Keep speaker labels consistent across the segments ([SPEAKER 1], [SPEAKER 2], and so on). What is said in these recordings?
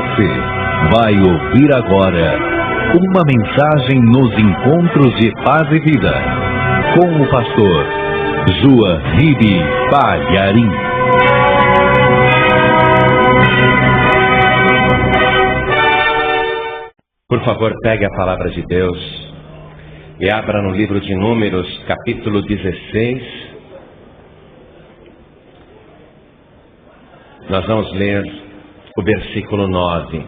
[SPEAKER 1] Você vai ouvir agora uma mensagem nos encontros de paz e vida com o pastor Joahide Palharim.
[SPEAKER 2] Por favor, pegue a palavra de Deus e abra no livro de Números, capítulo 16. Nós vamos ler o versículo 9.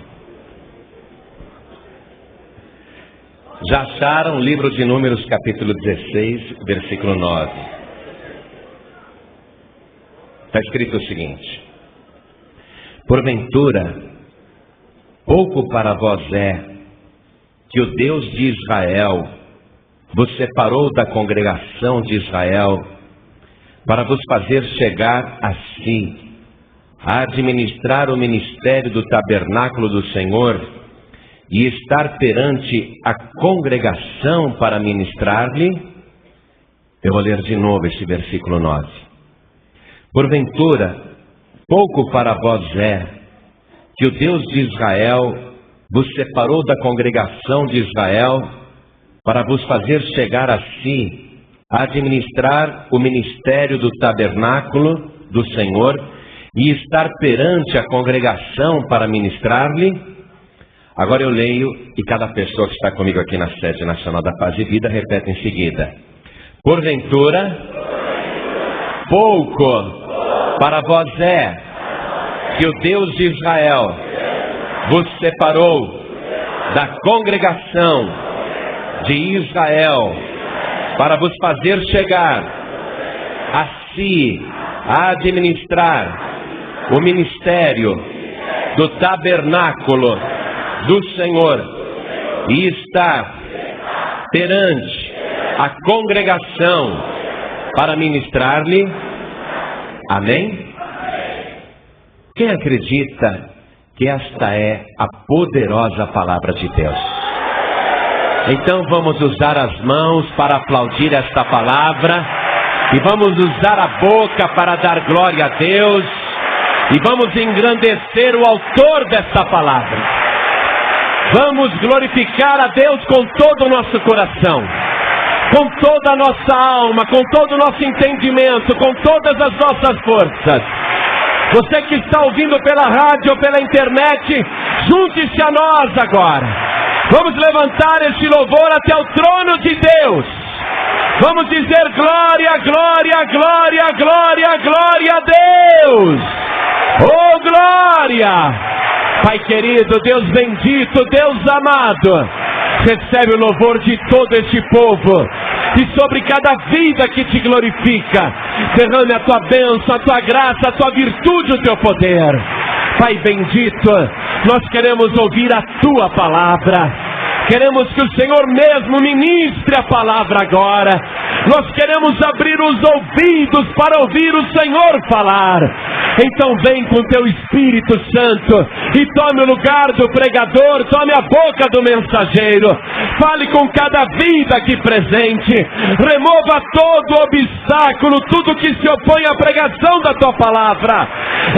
[SPEAKER 2] Já acharam o livro de Números, capítulo 16, versículo 9? Está escrito o seguinte: porventura, pouco para vós é que o Deus de Israel vos separou da congregação de Israel para vos fazer chegar a si, a administrar o ministério do tabernáculo do Senhor e estar perante a congregação para ministrar-lhe? Eu vou ler de novo esse versículo 9. Porventura, pouco para vós é que o Deus de Israel vos separou da congregação de Israel para vos fazer chegar a si, a administrar o ministério do tabernáculo do Senhor e estar perante a congregação para ministrar-lhe? Agora eu leio e cada pessoa que está comigo aqui na sede nacional da Paz e Vida repete em seguida: porventura, pouco para vós é que o Deus de Israel vos separou da congregação de Israel para vos fazer chegar a si, a administrar o ministério do tabernáculo do Senhor e estar perante a congregação para ministrar-lhe. Amém? Quem acredita que esta é a poderosa palavra de Deus? Então vamos usar as mãos para aplaudir esta palavra, e vamos usar a boca para dar glória a Deus, e vamos engrandecer o autor desta palavra. Vamos glorificar a Deus com todo o nosso coração, com toda a nossa alma, com todo o nosso entendimento, com todas as nossas forças. Você que está ouvindo pela rádio ou pela internet, junte-se a nós agora. Vamos levantar este louvor até o trono de Deus. Vamos dizer glória, glória, glória, glória, glória a Deus. Oh, glória! Pai querido, Deus bendito, Deus amado, recebe o louvor de todo este povo e sobre cada vida que te glorifica. Derrame a tua bênção, a tua graça, a tua virtude, o teu poder. Pai bendito, nós queremos ouvir a tua palavra. Queremos que o Senhor mesmo ministre a palavra agora. Nós queremos abrir os ouvidos para ouvir o Senhor falar. Então vem com teu Espírito Santo e tome o lugar do pregador, tome a boca do mensageiro. Fale com cada vida aqui presente. Remova todo obstáculo, tudo que se opõe à pregação da tua palavra.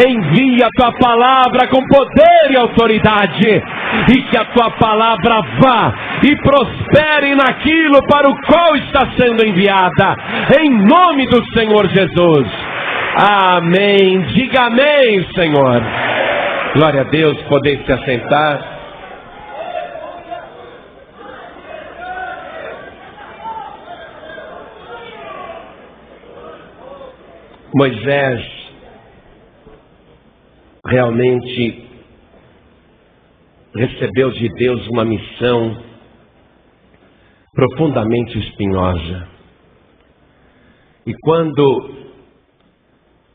[SPEAKER 2] Envia a tua palavra com poder e autoridade, e que a tua palavra vá e prospere naquilo para o qual está sendo enviada, em nome do Senhor Jesus. Amém. Diga amém, Senhor. Glória a Deus. Podem se assentar. Moisés realmente recebeu de Deus uma missão profundamente espinhosa. E quando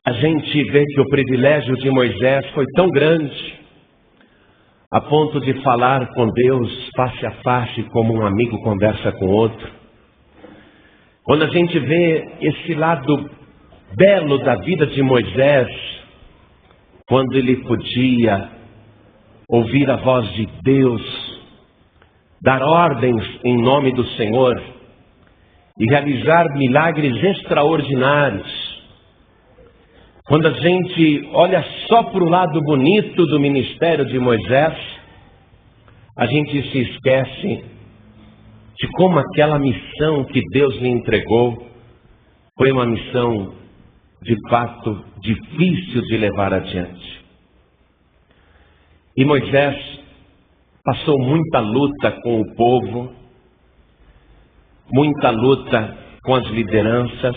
[SPEAKER 2] a gente vê que o privilégio de Moisés foi tão grande, a ponto de falar com Deus face a face, como um amigo conversa com outro, quando a gente vê esse lado belo da vida de Moisés, quando ele podia ouvir a voz de Deus, dar ordens em nome do Senhor e realizar milagres extraordinários, Quando a gente olha só para o lado bonito do ministério de Moisés, a gente se esquece de como aquela missão que Deus lhe entregou foi uma missão, de fato, difícil de levar adiante. E Moisés passou muita luta com o povo, muita luta com as lideranças,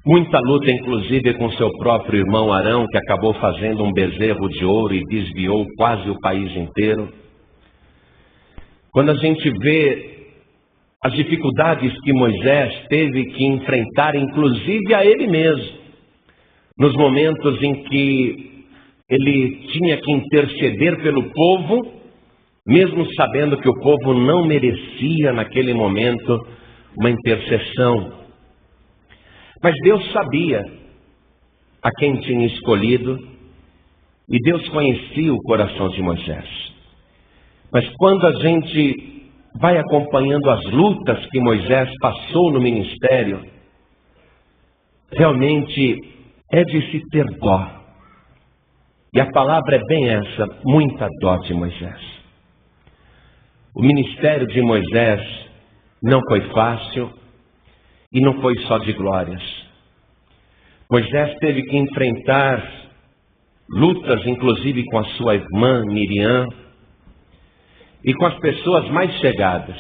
[SPEAKER 2] muita luta inclusive com seu próprio irmão Arão, que acabou fazendo um bezerro de ouro e desviou quase o país inteiro. Quando a gente vê as dificuldades que Moisés teve que enfrentar, inclusive a ele mesmo, nos momentos em que ele tinha que interceder pelo povo, mesmo sabendo que o povo não merecia naquele momento uma intercessão. Mas Deus sabia a quem tinha escolhido e Deus conhecia o coração de Moisés. Mas quando a gente vai acompanhando as lutas que Moisés passou no ministério, realmente é de se ter dó. E a palavra é bem essa, muita dó de Moisés. O ministério de Moisés não foi fácil e não foi só de glórias. Moisés teve que enfrentar lutas, inclusive com a sua irmã Miriam, e com as pessoas mais chegadas.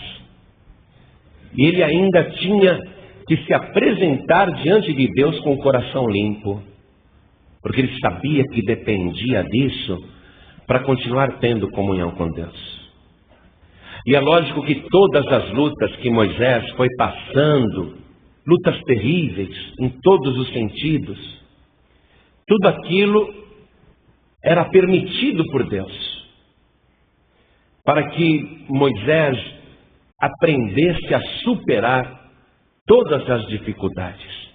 [SPEAKER 2] E ele ainda tinha que se apresentar diante de Deus com o coração limpo, porque ele sabia que dependia disso para continuar tendo comunhão com Deus. E é lógico que todas as lutas que Moisés foi passando, lutas terríveis em todos os sentidos, tudo aquilo era permitido por Deus, para que Moisés aprendesse a superar todas as dificuldades.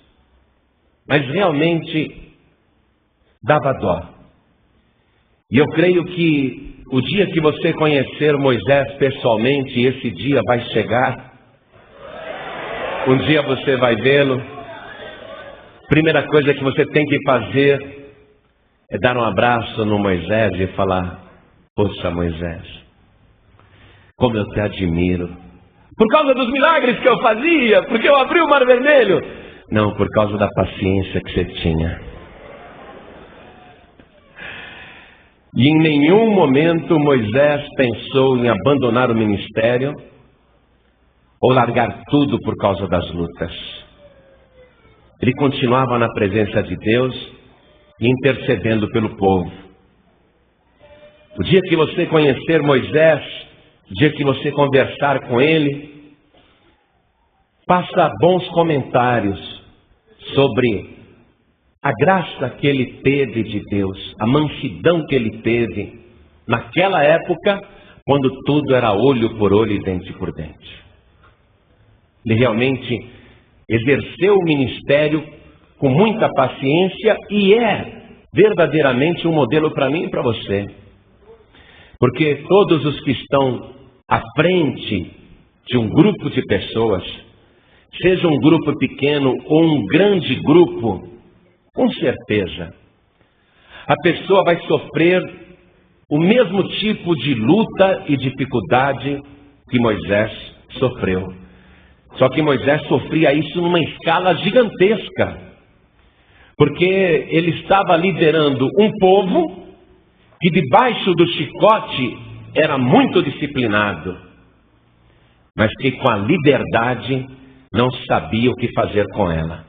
[SPEAKER 2] Mas realmente dava dó. E eu creio que o dia que você conhecer Moisés pessoalmente, esse dia vai chegar, um dia você vai vê-lo, primeira coisa que você tem que fazer é dar um abraço no Moisés e falar: poxa, Moisés, como eu te admiro. Por causa dos milagres que eu fazia, porque eu abri o Mar Vermelho. Não, por causa da paciência que você tinha. E em nenhum momento Moisés pensou em abandonar o ministério ou largar tudo por causa das lutas. Ele continuava na presença de Deus e intercedendo pelo povo. O dia que você conhecer Moisés, o dia que você conversar com ele, faça bons comentários sobre a graça que ele teve de Deus, a mansidão que ele teve naquela época, quando tudo era olho por olho e dente por dente. Ele realmente exerceu o ministério com muita paciência e é verdadeiramente um modelo para mim e para você. Porque todos os que estão à frente de um grupo de pessoas, seja um grupo pequeno ou um grande grupo, com certeza, a pessoa vai sofrer o mesmo tipo de luta e dificuldade que Moisés sofreu. Só que Moisés sofria isso numa escala gigantesca, porque ele estava liderando um povo que debaixo do chicote era muito disciplinado, mas que com a liberdade não sabia o que fazer com ela.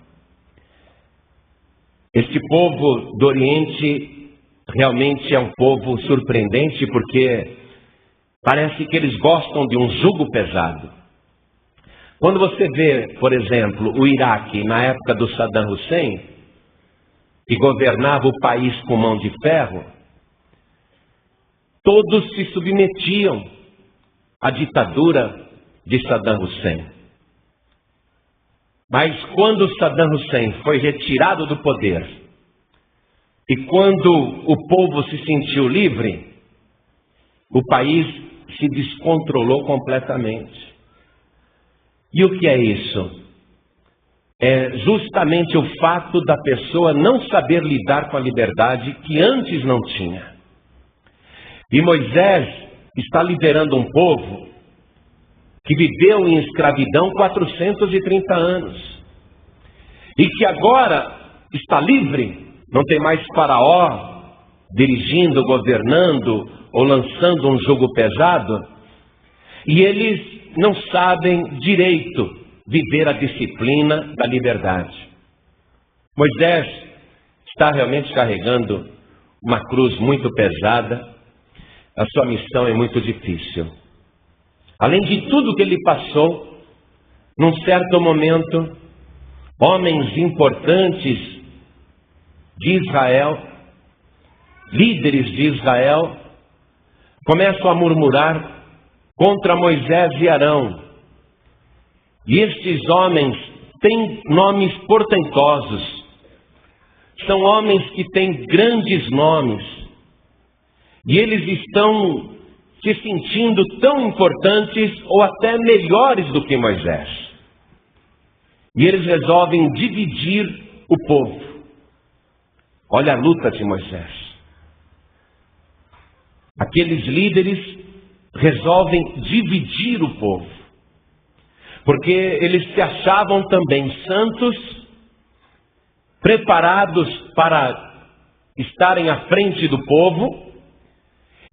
[SPEAKER 2] Este povo do Oriente realmente é um povo surpreendente, porque parece que eles gostam de um jugo pesado. Quando você vê, por exemplo, o Iraque na época do Saddam Hussein, que governava o país com mão de ferro, todos se submetiam à ditadura de Saddam Hussein. Mas quando Saddam Hussein foi retirado do poder e quando o povo se sentiu livre, o país se descontrolou completamente. E o que é isso? é justamente o fato da pessoa não saber lidar com a liberdade que antes não tinha. E Moisés está liderando um povo que viveu em escravidão 430 anos. E que agora está livre, não tem mais faraó dirigindo, governando ou lançando um jugo pesado. E eles não sabem direito viver a disciplina da liberdade. Moisés está realmente carregando uma cruz muito pesada. A sua missão é muito difícil. Além de tudo que ele passou, num certo momento, homens importantes de Israel, líderes de Israel, começam a murmurar contra Moisés e Arão. E estes homens têm nomes portentosos. São homens que têm grandes nomes. E eles estão se sentindo tão importantes ou até melhores do que Moisés. E eles resolvem dividir o povo. Olha a luta de Moisés. Aqueles líderes resolvem dividir o povo. Porque eles se achavam também santos, preparados para estarem à frente do povo,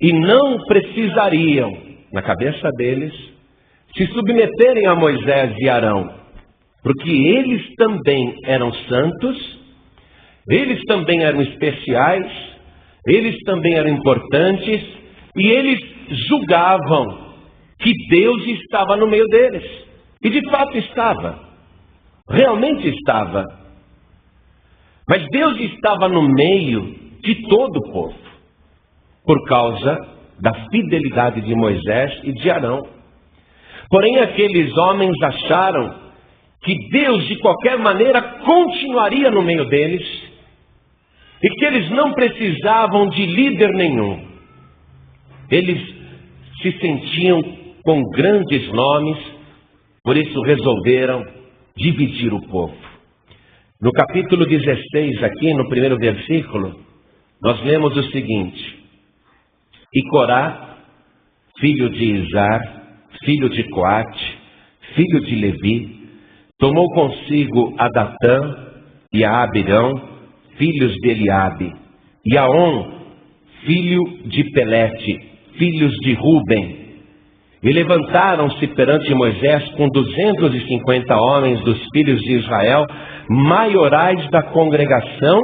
[SPEAKER 2] e não precisariam, na cabeça deles, se submeterem a Moisés e Arão, porque eles também eram santos, eles também eram especiais, eles também eram importantes, e eles julgavam que Deus estava no meio deles. E de fato estava, realmente estava. Mas Deus estava no meio de todo o povo, por causa da fidelidade de Moisés e de Arão. Porém, aqueles homens acharam que Deus, de qualquer maneira, continuaria no meio deles, e que eles não precisavam de líder nenhum. Eles se sentiam com grandes nomes, por isso resolveram dividir o povo. No capítulo 16, aqui no primeiro versículo, nós lemos o seguinte: E Corá, filho de Izar, filho de Coate, filho de Levi, tomou consigo a Datã e a Abirão, filhos de Eliabe, e a On, filho de Pelete, filhos de Ruben. E levantaram-se perante Moisés com 250 homens dos filhos de Israel, maiorais da congregação,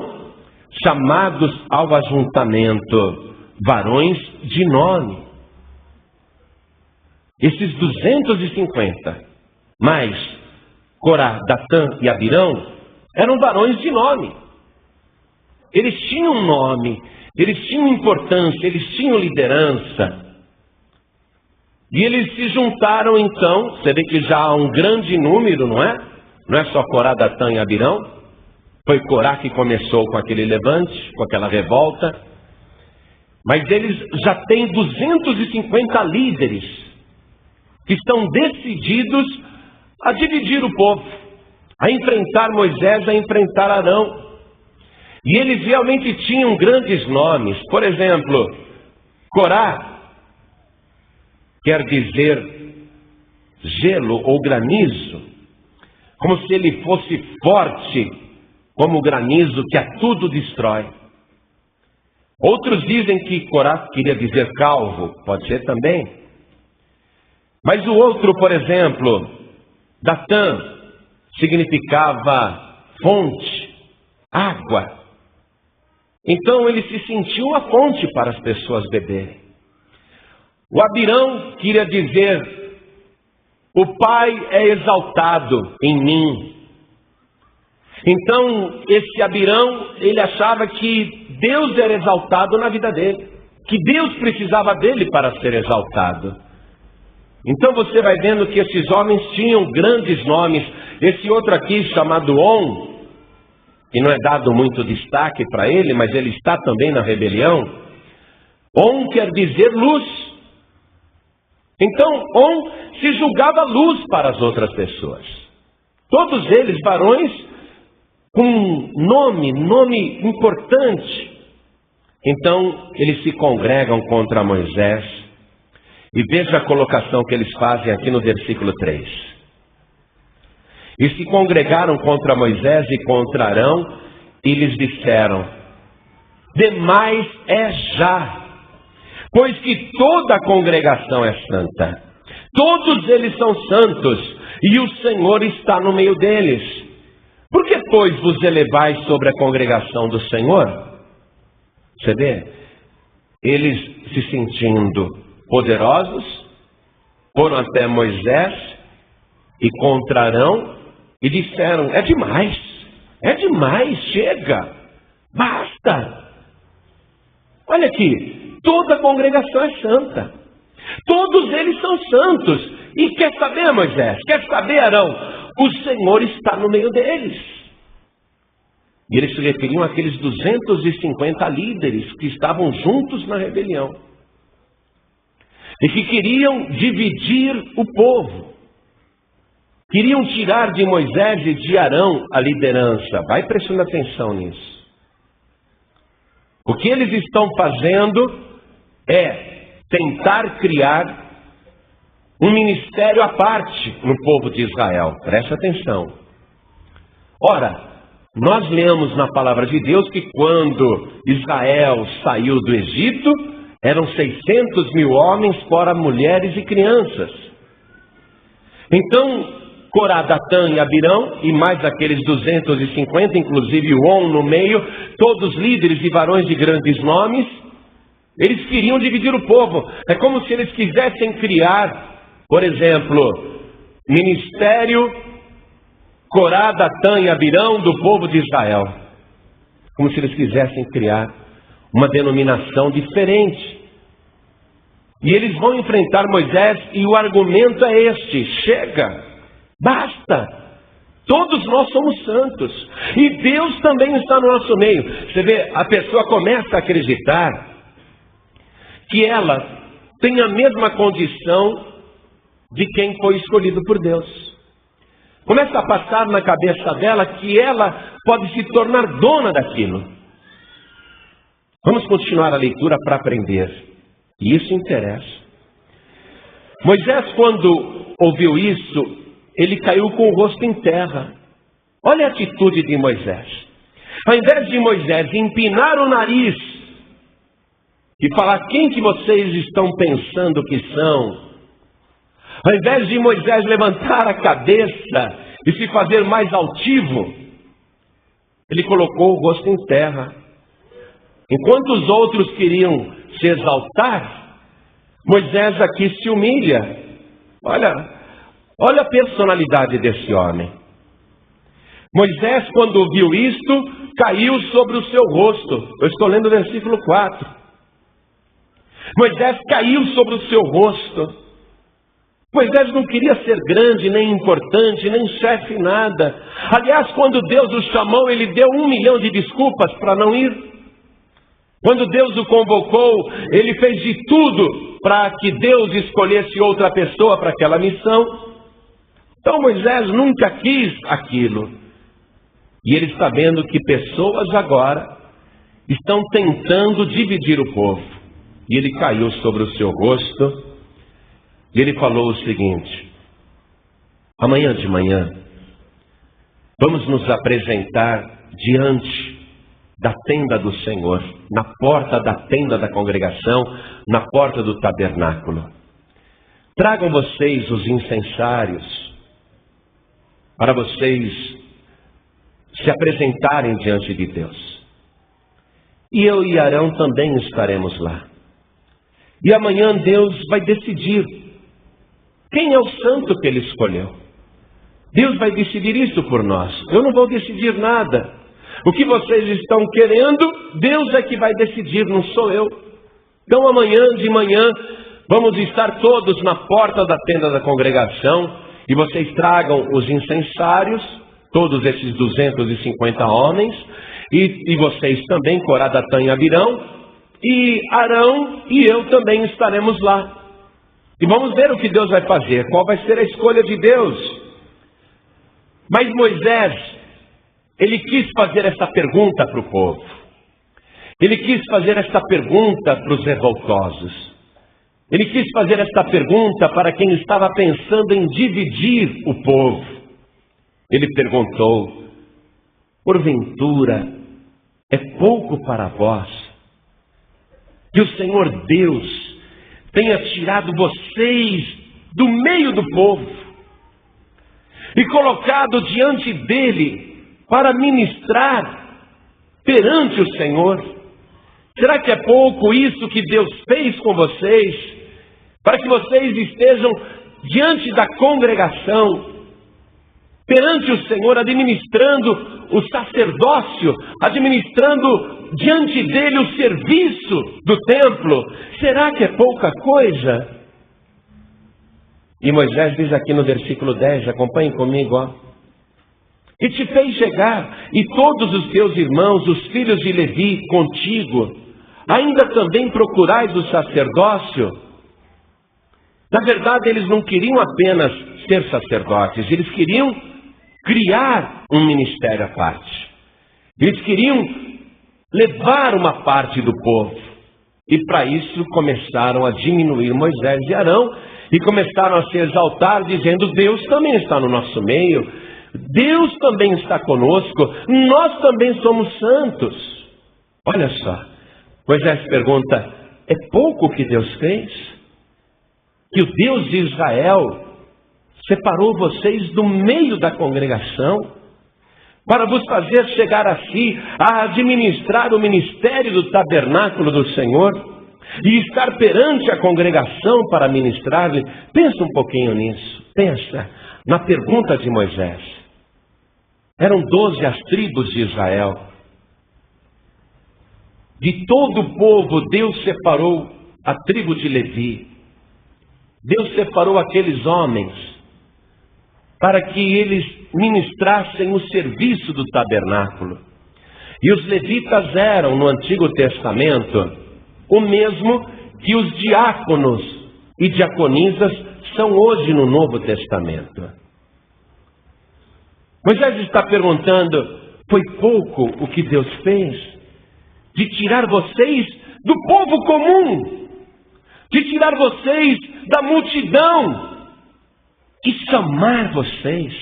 [SPEAKER 2] chamados ao ajuntamento, varões de nome. Esses 250, mais Corá, Datã e Abirão, eram varões de nome. Eles tinham nome, eles tinham importância, eles tinham liderança. E eles se juntaram então, você vê que já há um grande número, não é? Não é só Corá, Datã e Abirão. Foi Corá que começou com aquele levante, com aquela revolta. Mas eles já têm 250 líderes que estão decididos a dividir o povo, a enfrentar Moisés, a enfrentar Arão. E eles realmente tinham grandes nomes. Por exemplo, Corá quer dizer gelo ou granizo, como se ele fosse forte, como o granizo que a tudo destrói. Outros dizem que Corá queria dizer calvo, pode ser também. Mas o outro, por exemplo, Datã, significava fonte, água. Então ele se sentiu uma fonte para as pessoas beberem. O Abirão queria dizer: o Pai é exaltado em mim. Então esse Abirão, ele achava que Deus era exaltado na vida dele, que Deus precisava dele para ser exaltado. Então você vai vendo que esses homens tinham grandes nomes. Esse outro aqui chamado On, que não é dado muito destaque para ele, mas ele está também na rebelião. On quer dizer luz. Então On se julgava luz para as outras pessoas. Todos eles varões com nome importante. Então, eles se congregam contra Moisés. E veja a colocação que eles fazem aqui no versículo 3. E se congregaram contra Moisés e contra Arão, e lhes disseram: demais é já, pois que toda a congregação é santa. Todos eles são santos, e o Senhor está no meio deles. Por que, pois, vos elevais sobre a congregação do Senhor? Você vê? Eles se sentindo poderosos, foram até Moisés e contra Arão e disseram: é demais, chega, basta. Olha aqui, toda a congregação é santa, todos eles são santos. E quer saber, Moisés? Quer saber, Arão? O Senhor está no meio deles. E eles se referiam àqueles 250 líderes que estavam juntos na rebelião e que queriam dividir o povo. Queriam tirar de Moisés e de Arão a liderança. Vai prestando atenção nisso. O que eles estão fazendo é tentar criar um ministério à parte no povo de Israel. Preste atenção. Ora, nós lemos na palavra de Deus que quando Israel saiu do Egito, eram 600 mil homens, fora mulheres e crianças. Então, Corá, Datã e Abirão, e mais aqueles 250, inclusive o On no meio, todos líderes e varões de grandes nomes, eles queriam dividir o povo. É como se eles quisessem criar, por exemplo, ministério Corá, Datã e Abirão do povo de Israel. Como se eles quisessem criar uma denominação diferente. E eles vão enfrentar Moisés e o argumento é este: chega, basta, todos nós somos santos e Deus também está no nosso meio. Você vê, a pessoa começa a acreditar que ela tem a mesma condição de quem foi escolhido por Deus. Começa a passar na cabeça dela que ela pode se tornar dona daquilo. Vamos continuar a leitura para aprender. E isso interessa. Moisés, quando ouviu isso, ele caiu com o rosto em terra. Olha a atitude de Moisés. Ao invés de Moisés empinar o nariz e falar: quem que vocês estão pensando que são? Ao invés de Moisés levantar a cabeça e se fazer mais altivo, ele colocou o rosto em terra. Enquanto os outros queriam se exaltar, Moisés aqui se humilha. Olha a personalidade desse homem. Moisés, quando viu isto, caiu sobre o seu rosto. Eu estou lendo o versículo 4. Moisés caiu sobre o seu rosto. Moisés não queria ser grande, nem importante, nem chefe, nada. Aliás, quando Deus o chamou, ele deu 1 milhão de desculpas para não ir. Quando Deus o convocou, ele fez de tudo para que Deus escolhesse outra pessoa para aquela missão. Então Moisés nunca quis aquilo. E ele está vendo que pessoas agora estão tentando dividir o povo. E ele caiu sobre o seu rosto. E ele falou o seguinte: amanhã de manhã, vamos nos apresentar diante da tenda do Senhor, na porta da tenda da congregação, na porta do tabernáculo. Tragam vocês os incensários, para vocês se apresentarem diante de Deus. E eu e Arão também estaremos lá. E amanhã Deus vai decidir quem é o santo que Ele escolheu. Deus vai decidir isso por nós. Eu não vou decidir nada. O que vocês estão querendo, Deus é que vai decidir, não sou eu. Então amanhã de manhã, vamos estar todos na porta da tenda da congregação. E vocês tragam os incensários, todos esses 250 homens. E vocês também, Corá, Datã e Abirão. E Arão e eu também estaremos lá. E vamos ver o que Deus vai fazer, qual vai ser a escolha de Deus. Mas Moisés, ele quis fazer essa pergunta para o povo. Ele quis fazer essa pergunta para os revoltosos. Ele quis fazer esta pergunta para quem estava pensando em dividir o povo. Ele perguntou: porventura é pouco para vós que o Senhor Deus tenha tirado vocês do meio do povo e colocado diante dele para ministrar perante o Senhor? Será que é pouco isso que Deus fez com vocês, para que vocês estejam diante da congregação, perante o Senhor, administrando o sacerdócio, administrando diante dele o serviço do templo? Será que é pouca coisa? E Moisés diz aqui no versículo 10, acompanhem comigo, ó. E te fez chegar, e todos os teus irmãos, os filhos de Levi, contigo, ainda também procurais o sacerdócio? Na verdade, eles não queriam apenas ser sacerdotes, eles queriam criar um ministério à parte. Eles queriam levar uma parte do povo. E para isso começaram a diminuir Moisés e Arão, e começaram a se exaltar, dizendo: Deus também está no nosso meio, Deus também está conosco, nós também somos santos. Olha só, Moisés pergunta: é pouco o que Deus fez? Que o Deus de Israel separou vocês do meio da congregação para vos fazer chegar a si, a administrar o ministério do tabernáculo do Senhor e estar perante a congregação para ministrar-lhe? Pensa um pouquinho nisso, pensa na pergunta de Moisés. Eram 12 as tribos de Israel. De todo o povo, Deus separou a tribo de Levi. Deus separou aqueles homens para que eles ministrassem o serviço do tabernáculo. E os levitas eram, no Antigo Testamento, o mesmo que os diáconos e diaconisas são hoje no Novo Testamento. Moisés está perguntando: foi pouco o que Deus fez de tirar vocês do povo comum, de tirar vocês da multidão e chamar vocês,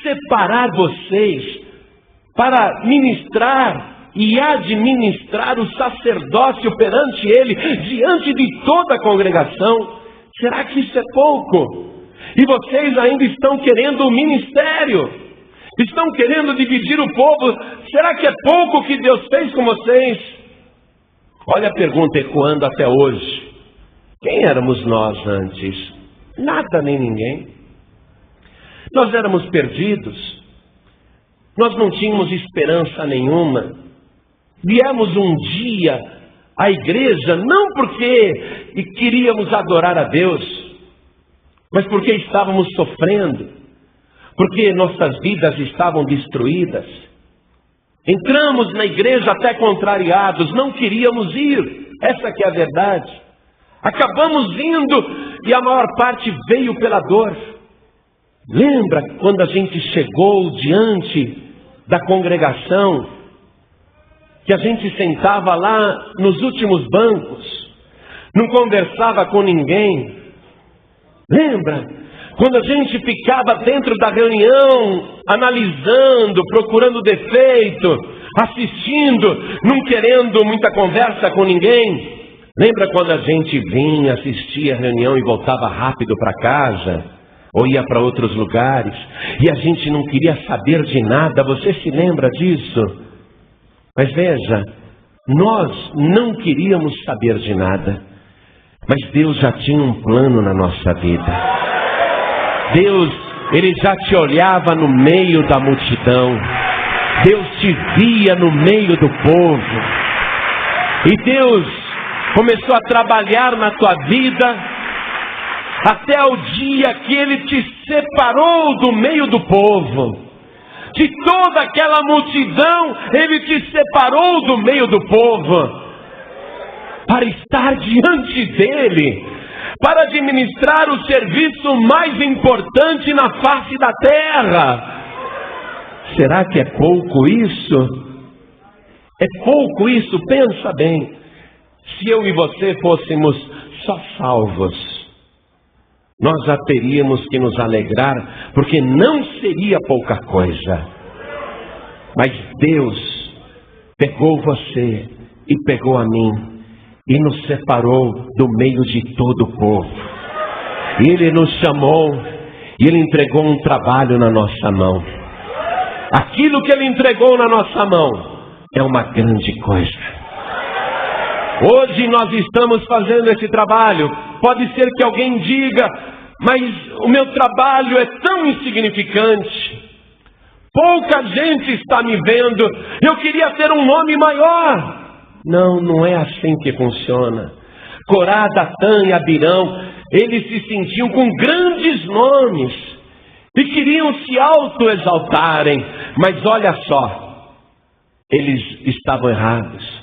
[SPEAKER 2] separar vocês para ministrar e administrar o sacerdócio perante Ele, diante de toda a congregação? Será que isso é pouco? E vocês ainda estão querendo o ministério, estão querendo dividir o povo. Será que é pouco o que Deus fez com vocês? Olha a pergunta ecoando até hoje. Quem éramos nós antes? Nada nem ninguém. Nós éramos perdidos. Nós não tínhamos esperança nenhuma. Viemos um dia à igreja, não porque queríamos adorar a Deus, mas porque estávamos sofrendo, porque nossas vidas estavam destruídas. Entramos na igreja até contrariados, não queríamos ir. Essa que é a verdade. Acabamos indo e a maior parte veio pela dor. Lembra quando a gente chegou diante da congregação, que a gente sentava lá nos últimos bancos, não conversava com ninguém? Lembra quando a gente ficava dentro da reunião, analisando, procurando defeito, assistindo, não querendo muita conversa com ninguém? Lembra quando a gente vinha, assistia a reunião e voltava rápido para casa? Ou ia para outros lugares? E a gente não queria saber de nada. Você se lembra disso? Mas veja, nós não queríamos saber de nada. Mas Deus já tinha um plano na nossa vida. Deus, Ele já te olhava no meio da multidão. Deus te via no meio do povo. E Deus começou a trabalhar na tua vida até o dia que Ele te separou do meio do povo. De toda aquela multidão, Ele te separou do meio do povo para estar diante dEle, para administrar o serviço mais importante na face da terra. Será que é pouco isso? É pouco isso? Pensa bem. Se eu e você fôssemos só salvos, nós já teríamos que nos alegrar, porque não seria pouca coisa. Mas Deus pegou você e pegou a mim e nos separou do meio de todo o povo. E Ele nos chamou e Ele entregou um trabalho na nossa mão. Aquilo que Ele entregou na nossa mão é uma grande coisa. Hoje nós estamos fazendo esse trabalho. Pode ser que alguém diga: mas o meu trabalho é tão insignificante, pouca gente está me vendo, eu queria ter um nome maior. Não, não é assim que funciona. Corá, Datã e Abirão, eles se sentiam com grandes nomes e queriam se autoexaltarem, mas olha só, eles estavam errados.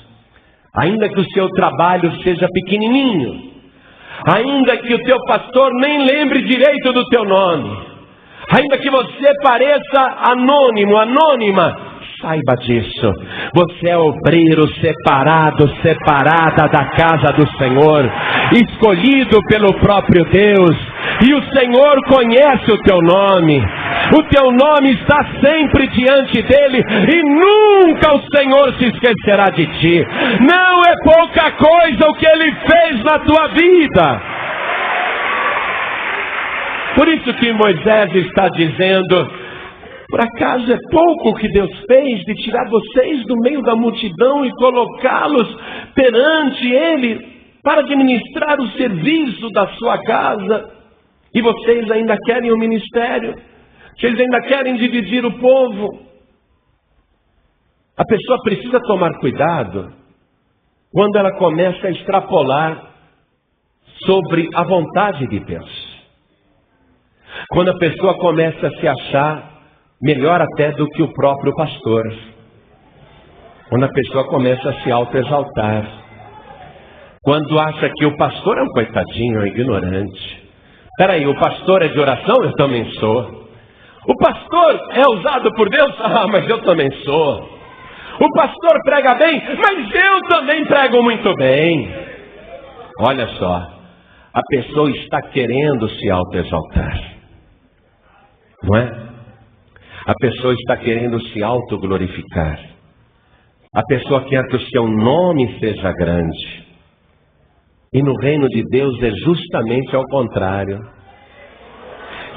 [SPEAKER 2] Ainda que o seu trabalho seja pequenininho, ainda que o teu pastor nem lembre direito do teu nome, ainda que você pareça anônimo, anônima, saiba disso. Você é obreiro separado, separada da casa do Senhor, escolhido pelo próprio Deus. E o Senhor conhece o teu nome. O teu nome está sempre diante dele e nunca o Senhor se esquecerá de ti. Não é pouca coisa o que ele fez na tua vida. Por isso que Moisés está dizendo: por acaso é pouco o que Deus fez de tirar vocês do meio da multidão e colocá-los perante ele para administrar o serviço da sua casa? E vocês ainda querem o ministério? Vocês ainda querem dividir o povo? A pessoa precisa tomar cuidado quando ela começa a extrapolar sobre a vontade de Deus. Quando a pessoa começa a se achar melhor até do que o próprio pastor. Quando a pessoa começa a se autoexaltar. Quando acha que o pastor é um coitadinho, é um ignorante. Peraí, o pastor é de oração? Eu também sou. O pastor é usado por Deus? Ah, mas eu também sou. O pastor prega bem? Mas eu também prego muito bem. Olha só, a pessoa está querendo se autoexaltar, não é? A pessoa está querendo se autoglorificar. A pessoa quer que o seu nome seja grande. E no reino de Deus é justamente ao contrário.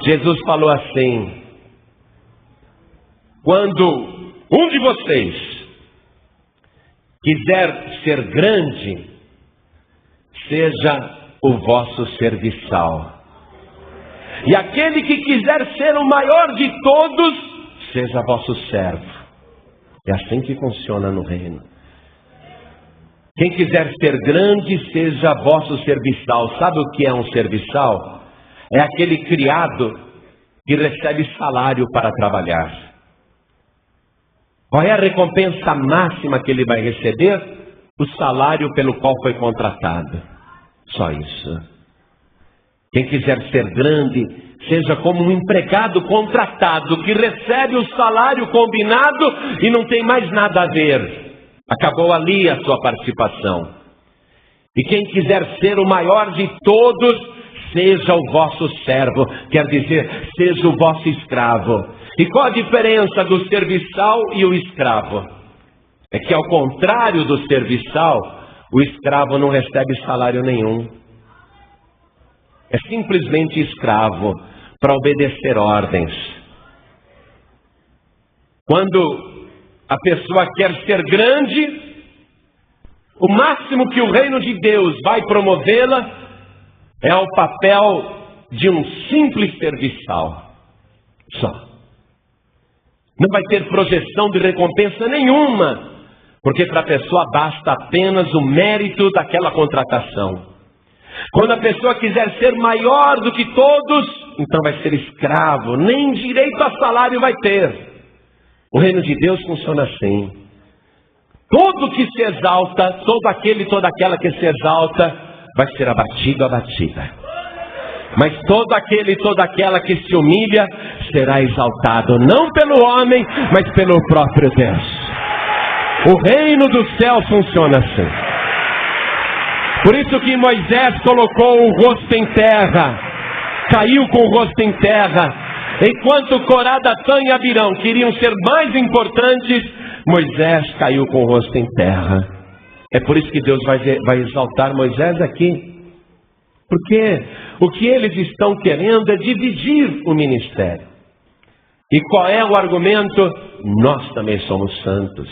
[SPEAKER 2] Jesus falou assim: quando um de vocês quiser ser grande, seja o vosso serviçal. E aquele que quiser ser o maior de todos, seja vosso servo. É assim que funciona no reino. Quem quiser ser grande, seja vosso serviçal. Sabe o que é um serviçal? É aquele criado que recebe salário para trabalhar. Qual é a recompensa máxima que ele vai receber? O salário pelo qual foi contratado. Só isso. Quem quiser ser grande, seja como um empregado contratado, que recebe o salário combinado e não tem mais nada a ver. Acabou ali a sua participação. E quem quiser ser o maior de todos, seja o vosso servo, quer dizer, seja o vosso escravo. E qual a diferença do serviçal e o escravo? É que ao contrário do serviçal, o escravo não recebe salário nenhum. É simplesmente escravo para obedecer ordens. Quando a pessoa quer ser grande, o máximo que o reino de Deus vai promovê-la é o papel de um simples serviçal. Só. Não vai ter projeção de recompensa nenhuma, porque para a pessoa basta apenas o mérito daquela contratação. Quando a pessoa quiser ser maior do que todos, então vai ser escravo, nem direito a salário vai ter. O reino de Deus funciona assim. Todo que se exalta, todo aquele e toda aquela que se exalta, vai ser abatido, abatida. Mas todo aquele e toda aquela que se humilha será exaltado, não pelo homem, mas pelo próprio Deus. O reino do céu funciona assim. Por isso que Moisés colocou o rosto em terra, caiu com o rosto em terra. Enquanto Corá, Datã e Abirão queriam ser mais importantes, Moisés caiu com o rosto em terra. É por isso que Deus vai exaltar Moisés aqui. Porque o que eles estão querendo é dividir o ministério. E qual é o argumento? Nós também somos santos.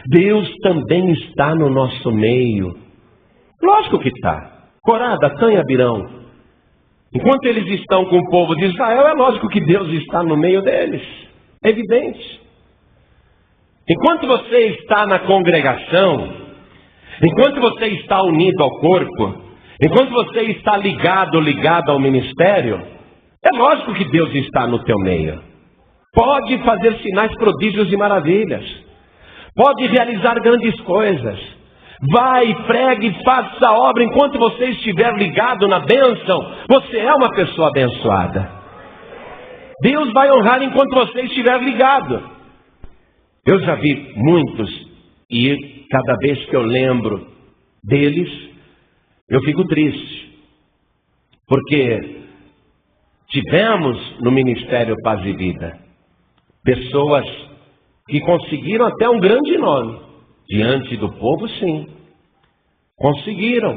[SPEAKER 2] Deus também está no nosso meio. Lógico que está. Corá, Datã e Abirão. Enquanto eles estão com o povo de Israel, é lógico que Deus está no meio deles. É evidente. Enquanto você está na congregação, enquanto você está unido ao corpo, enquanto você está ligado ao ministério, é lógico que Deus está no teu meio. Pode fazer sinais, prodígios e maravilhas. Pode realizar grandes coisas. Vai, pregue, faça a obra. Enquanto você estiver ligado na bênção, você é uma pessoa abençoada. Deus vai honrar enquanto você estiver ligado. Eu já vi muitos, e cada vez que eu lembro deles, eu fico triste. Porque tivemos no Ministério Paz e Vida pessoas que conseguiram até um grande nome. Diante do povo, sim. Conseguiram.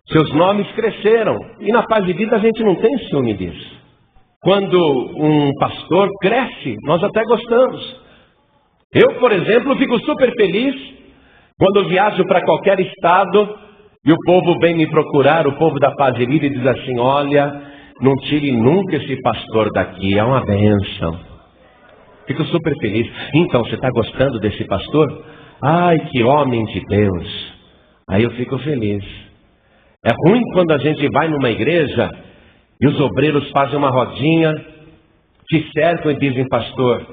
[SPEAKER 2] Seus nomes cresceram. E na Paz e Vida a gente não tem ciúme disso. Quando um pastor cresce, nós até gostamos. Eu, por exemplo, fico super feliz quando viajo para qualquer estado e o povo vem me procurar, o povo da Paz e Vida, e diz assim: olha, não tire nunca esse pastor daqui, é uma bênção. Fico super feliz. Então, você está gostando desse pastor? Ai, que homem de Deus. Aí eu fico feliz. É ruim quando a gente vai numa igreja e os obreiros fazem uma rodinha, te cercam e dizem: pastor,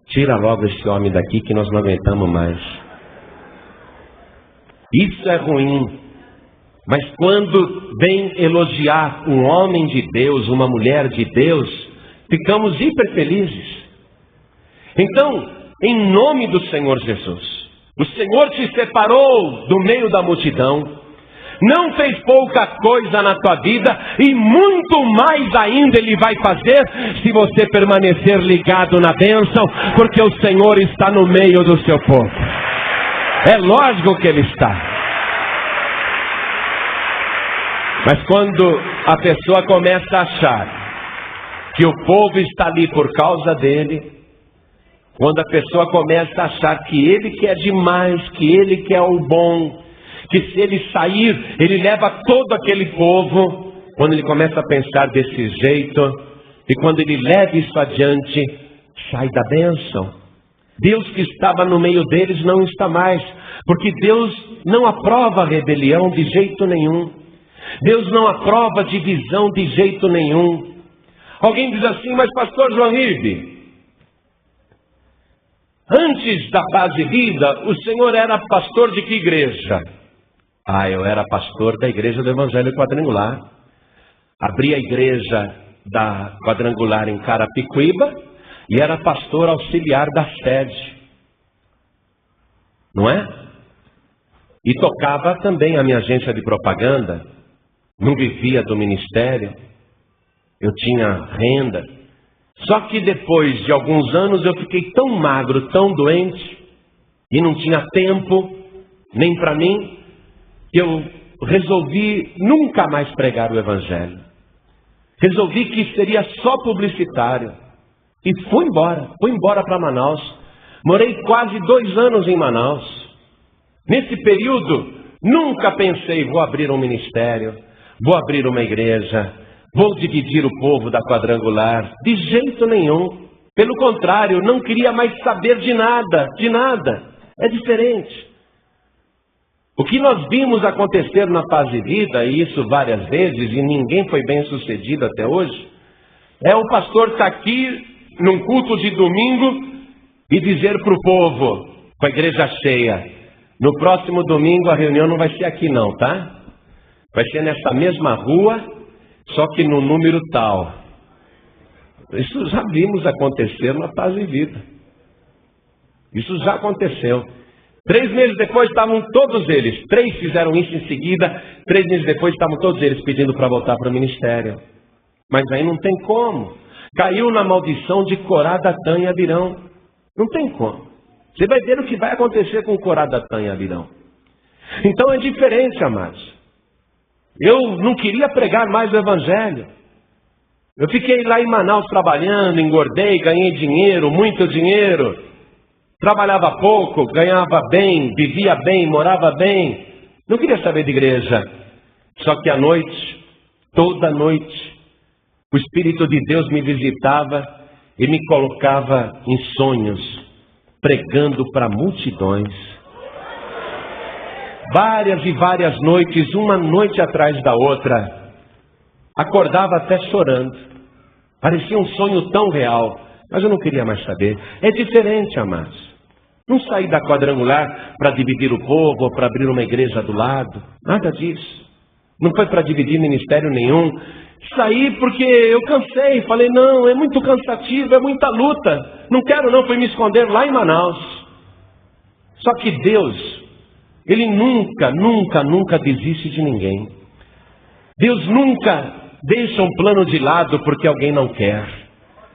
[SPEAKER 2] tira logo esse homem daqui que nós não aguentamos mais. Isso é ruim. Mas quando vem elogiar um homem de Deus, uma mulher de Deus, ficamos hiper felizes. Então, em nome do Senhor Jesus, o Senhor te separou do meio da multidão, não fez pouca coisa na tua vida, e muito mais ainda Ele vai fazer se você permanecer ligado na bênção, porque o Senhor está no meio do seu povo. É lógico que Ele está. Mas quando a pessoa começa a achar que o povo está ali por causa dele, quando a pessoa começa a achar que ele quer demais, que ele quer o bom, que se ele sair, ele leva todo aquele povo, quando ele começa a pensar desse jeito, e quando ele leva isso adiante, sai da bênção. Deus que estava no meio deles não está mais, porque Deus não aprova a rebelião de jeito nenhum. Deus não aprova divisão de jeito nenhum. Alguém diz assim: mas pastor João Ribe, antes da Paz e Vida, o senhor era pastor de que igreja? Eu era pastor da igreja do Evangelho Quadrangular. Abri a igreja da Quadrangular em Carapicuíba e era pastor auxiliar da sede. Não é? E tocava também a minha agência de propaganda. Não vivia do ministério. Eu tinha renda. Só que depois de alguns anos eu fiquei tão magro, tão doente, e não tinha tempo, nem para mim, que eu resolvi nunca mais pregar o Evangelho. Resolvi que seria só publicitário. E fui embora para Manaus. Morei quase 2 anos em Manaus. Nesse período, nunca pensei: vou abrir um ministério, vou abrir uma igreja, vou dividir o povo da Quadrangular. De jeito nenhum. Pelo contrário, não queria mais saber de nada, de nada. É diferente. O que nós vimos acontecer na Paz e Vida, e isso várias vezes, e ninguém foi bem sucedido até hoje, é o pastor estar aqui num culto de domingo e dizer para o povo, com a igreja cheia: no próximo domingo a reunião não vai ser aqui não, tá? Vai ser nessa mesma rua, só que no número tal. Isso já vimos acontecer na Paz e Vida. Isso já aconteceu. 3 meses depois estavam todos eles. 3 fizeram isso em seguida. 3 meses depois estavam todos eles pedindo para voltar para o ministério. Mas aí não tem como. Caiu na maldição de Corá, Datã e Abirão. Não tem como. Você vai ver o que vai acontecer com Corá, Datã e Abirão. Então é diferente, amados. Eu não queria pregar mais o evangelho. Eu fiquei lá em Manaus trabalhando, engordei, ganhei dinheiro, muito dinheiro. Trabalhava pouco, ganhava bem, vivia bem, morava bem. Não queria saber de igreja. Só que à noite, toda noite, o Espírito de Deus me visitava e me colocava em sonhos, pregando para multidões. Várias e várias noites, uma noite atrás da outra. Acordava até chorando. Parecia um sonho tão real. Mas eu não queria mais saber. É diferente, amados. Não saí da quadrangular para dividir o povo ou para abrir uma igreja do lado. Nada disso. Não foi para dividir ministério nenhum. Saí porque eu cansei. Falei, não, é muito cansativo, é muita luta. Não quero não, fui me esconder lá em Manaus. Só que Deus, Ele nunca desiste de ninguém. Deus nunca deixa um plano de lado porque alguém não quer.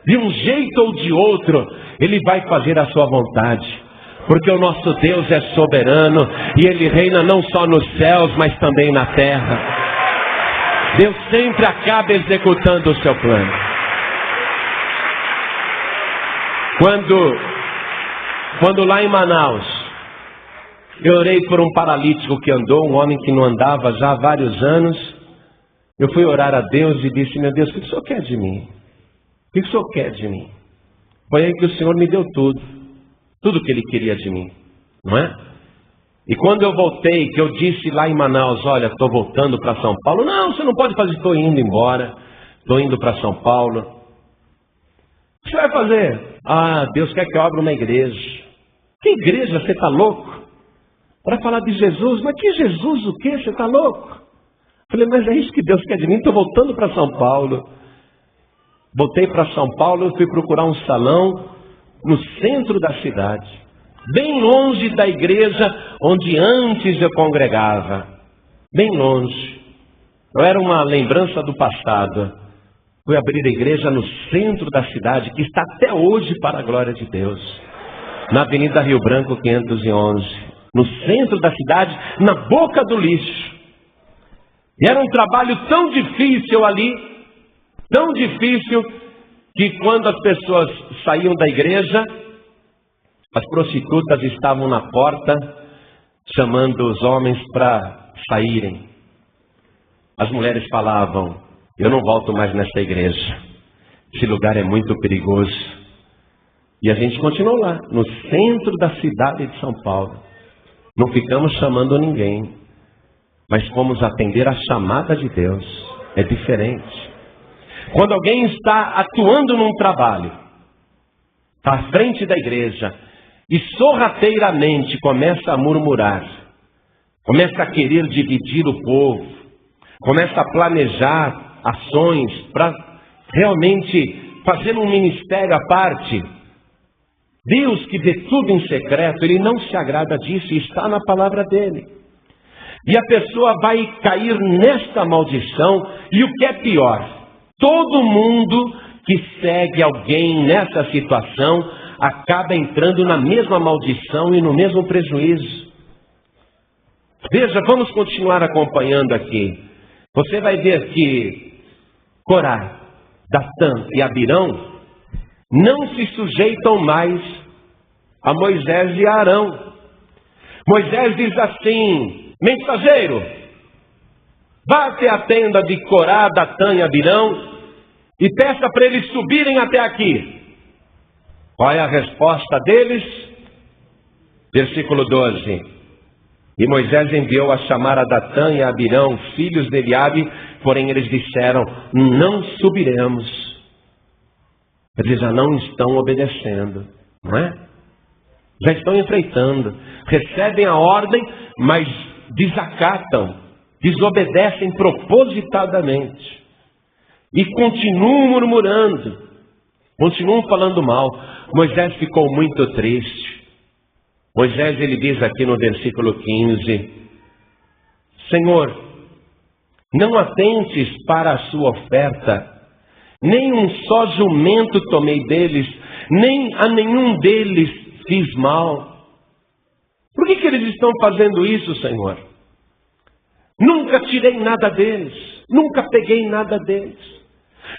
[SPEAKER 2] De um jeito ou de outro, Ele vai fazer a sua vontade. Porque o nosso Deus é soberano e Ele reina não só nos céus, mas também na terra. Deus sempre acaba executando o seu plano. Quando lá em Manaus, eu orei por um paralítico que andou, um homem que não andava já há vários anos. Eu fui orar a Deus e disse, meu Deus, o que o Senhor quer de mim? O que o Senhor quer de mim? Foi aí que o Senhor me deu tudo que Ele queria de mim, não é? E quando eu voltei, que eu disse lá em Manaus, olha, estou voltando para São Paulo. Não, você não pode fazer, estou indo embora, estou indo para São Paulo. O que você vai fazer? Ah, Deus quer que eu abra uma igreja. Que igreja? Você está louco? Para falar de Jesus? Mas que Jesus o quê? Você está louco? Falei, mas é isso que Deus quer de mim, estou voltando para São Paulo. Voltei para São Paulo, eu fui procurar um salão no centro da cidade, bem longe da igreja onde antes eu congregava, bem longe. Eu era uma lembrança do passado. Fui abrir a igreja no centro da cidade, que está até hoje para a glória de Deus, na Avenida Rio Branco 511, no centro da cidade, na boca do lixo. E era um trabalho tão difícil ali, tão difícil, que quando as pessoas saíam da igreja, as prostitutas estavam na porta, chamando os homens para saírem. As mulheres falavam, eu não volto mais nesta igreja, esse lugar é muito perigoso. E a gente continuou lá, no centro da cidade de São Paulo. Não ficamos chamando ninguém, mas fomos atender a chamada de Deus. É diferente. Quando alguém está atuando num trabalho, está à frente da igreja, e sorrateiramente começa a murmurar, começa a querer dividir o povo, começa a planejar ações para realmente fazer um ministério à parte. Deus, que vê tudo em secreto, Ele não se agrada disso, e está na palavra dEle. E a pessoa vai cair nesta maldição, e o que é pior, todo mundo que segue alguém nessa situação acaba entrando na mesma maldição e no mesmo prejuízo. Veja, vamos continuar acompanhando aqui. Você vai ver que Corá, Datã e Abirão não se sujeitam mais a Moisés e a Arão. Moisés diz assim, mensageiro, vá até a tenda de Corá, Datã e Abirão e peça para eles subirem até aqui. Qual é a resposta deles? Versículo 12. E Moisés enviou a chamar a Datã e a Abirão, filhos de Eliabe, porém eles disseram, não subiremos. Eles já não estão obedecendo, não é? Já estão enfreitando, recebem a ordem, mas desacatam, desobedecem propositadamente. e continuam murmurando, continuam falando mal. Moisés ficou muito triste. Moisés, ele diz aqui no versículo 15: Senhor, não atentes para a sua oferta, nem um só jumento tomei deles, nem a nenhum deles fiz mal. Por que eles estão fazendo isso, Senhor? Nunca tirei nada deles, nunca peguei nada deles,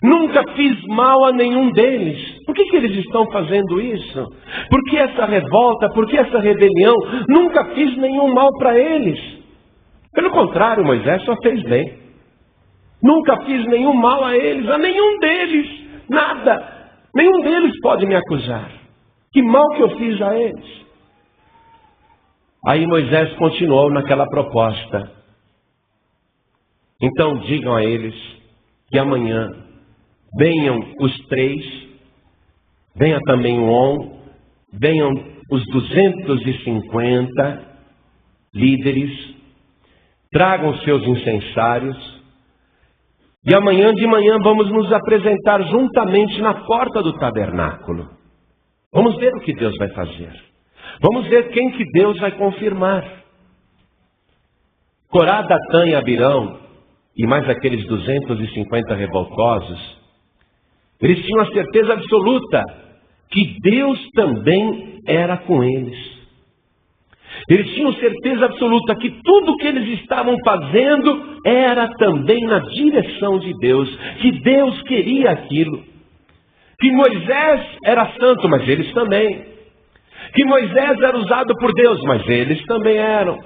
[SPEAKER 2] nunca fiz mal a nenhum deles. Por que eles estão fazendo isso? Por que essa revolta? Por que essa rebelião? Nunca fiz nenhum mal para eles. Pelo contrário, Moisés só fez bem. Nunca fiz nenhum mal a eles, a nenhum deles, nada. Nenhum deles pode me acusar. Que mal que eu fiz a eles? Aí Moisés continuou naquela proposta. Então digam a eles que amanhã venham os 3, venha também o On, venham os 250 líderes, tragam seus incensários, e amanhã de manhã vamos nos apresentar juntamente na porta do tabernáculo. Vamos ver o que Deus vai fazer. Vamos ver quem que Deus vai confirmar. Corá, Datã e Abirão, e mais aqueles 250 revoltosos, eles tinham a certeza absoluta que Deus também era com eles. Eles tinham certeza absoluta que tudo que eles estavam fazendo era também na direção de Deus, que Deus queria aquilo, que Moisés era santo, mas eles também, que Moisés era usado por Deus, mas eles também eram,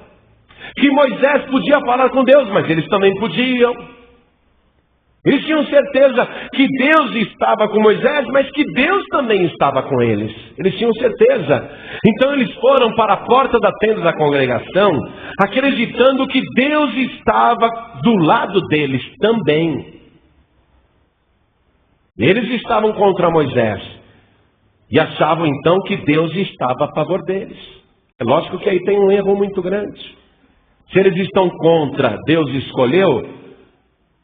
[SPEAKER 2] que Moisés podia falar com Deus, mas eles também podiam. Eles tinham certeza que Deus estava com Moisés, mas que Deus também estava com eles. Eles tinham certeza. Então eles foram para a porta da tenda da congregação, acreditando que Deus estava do lado deles também. Eles estavam contra Moisés e achavam então que Deus estava a favor deles. É lógico que aí tem um erro muito grande. Se eles estão contra, Deus escolheu,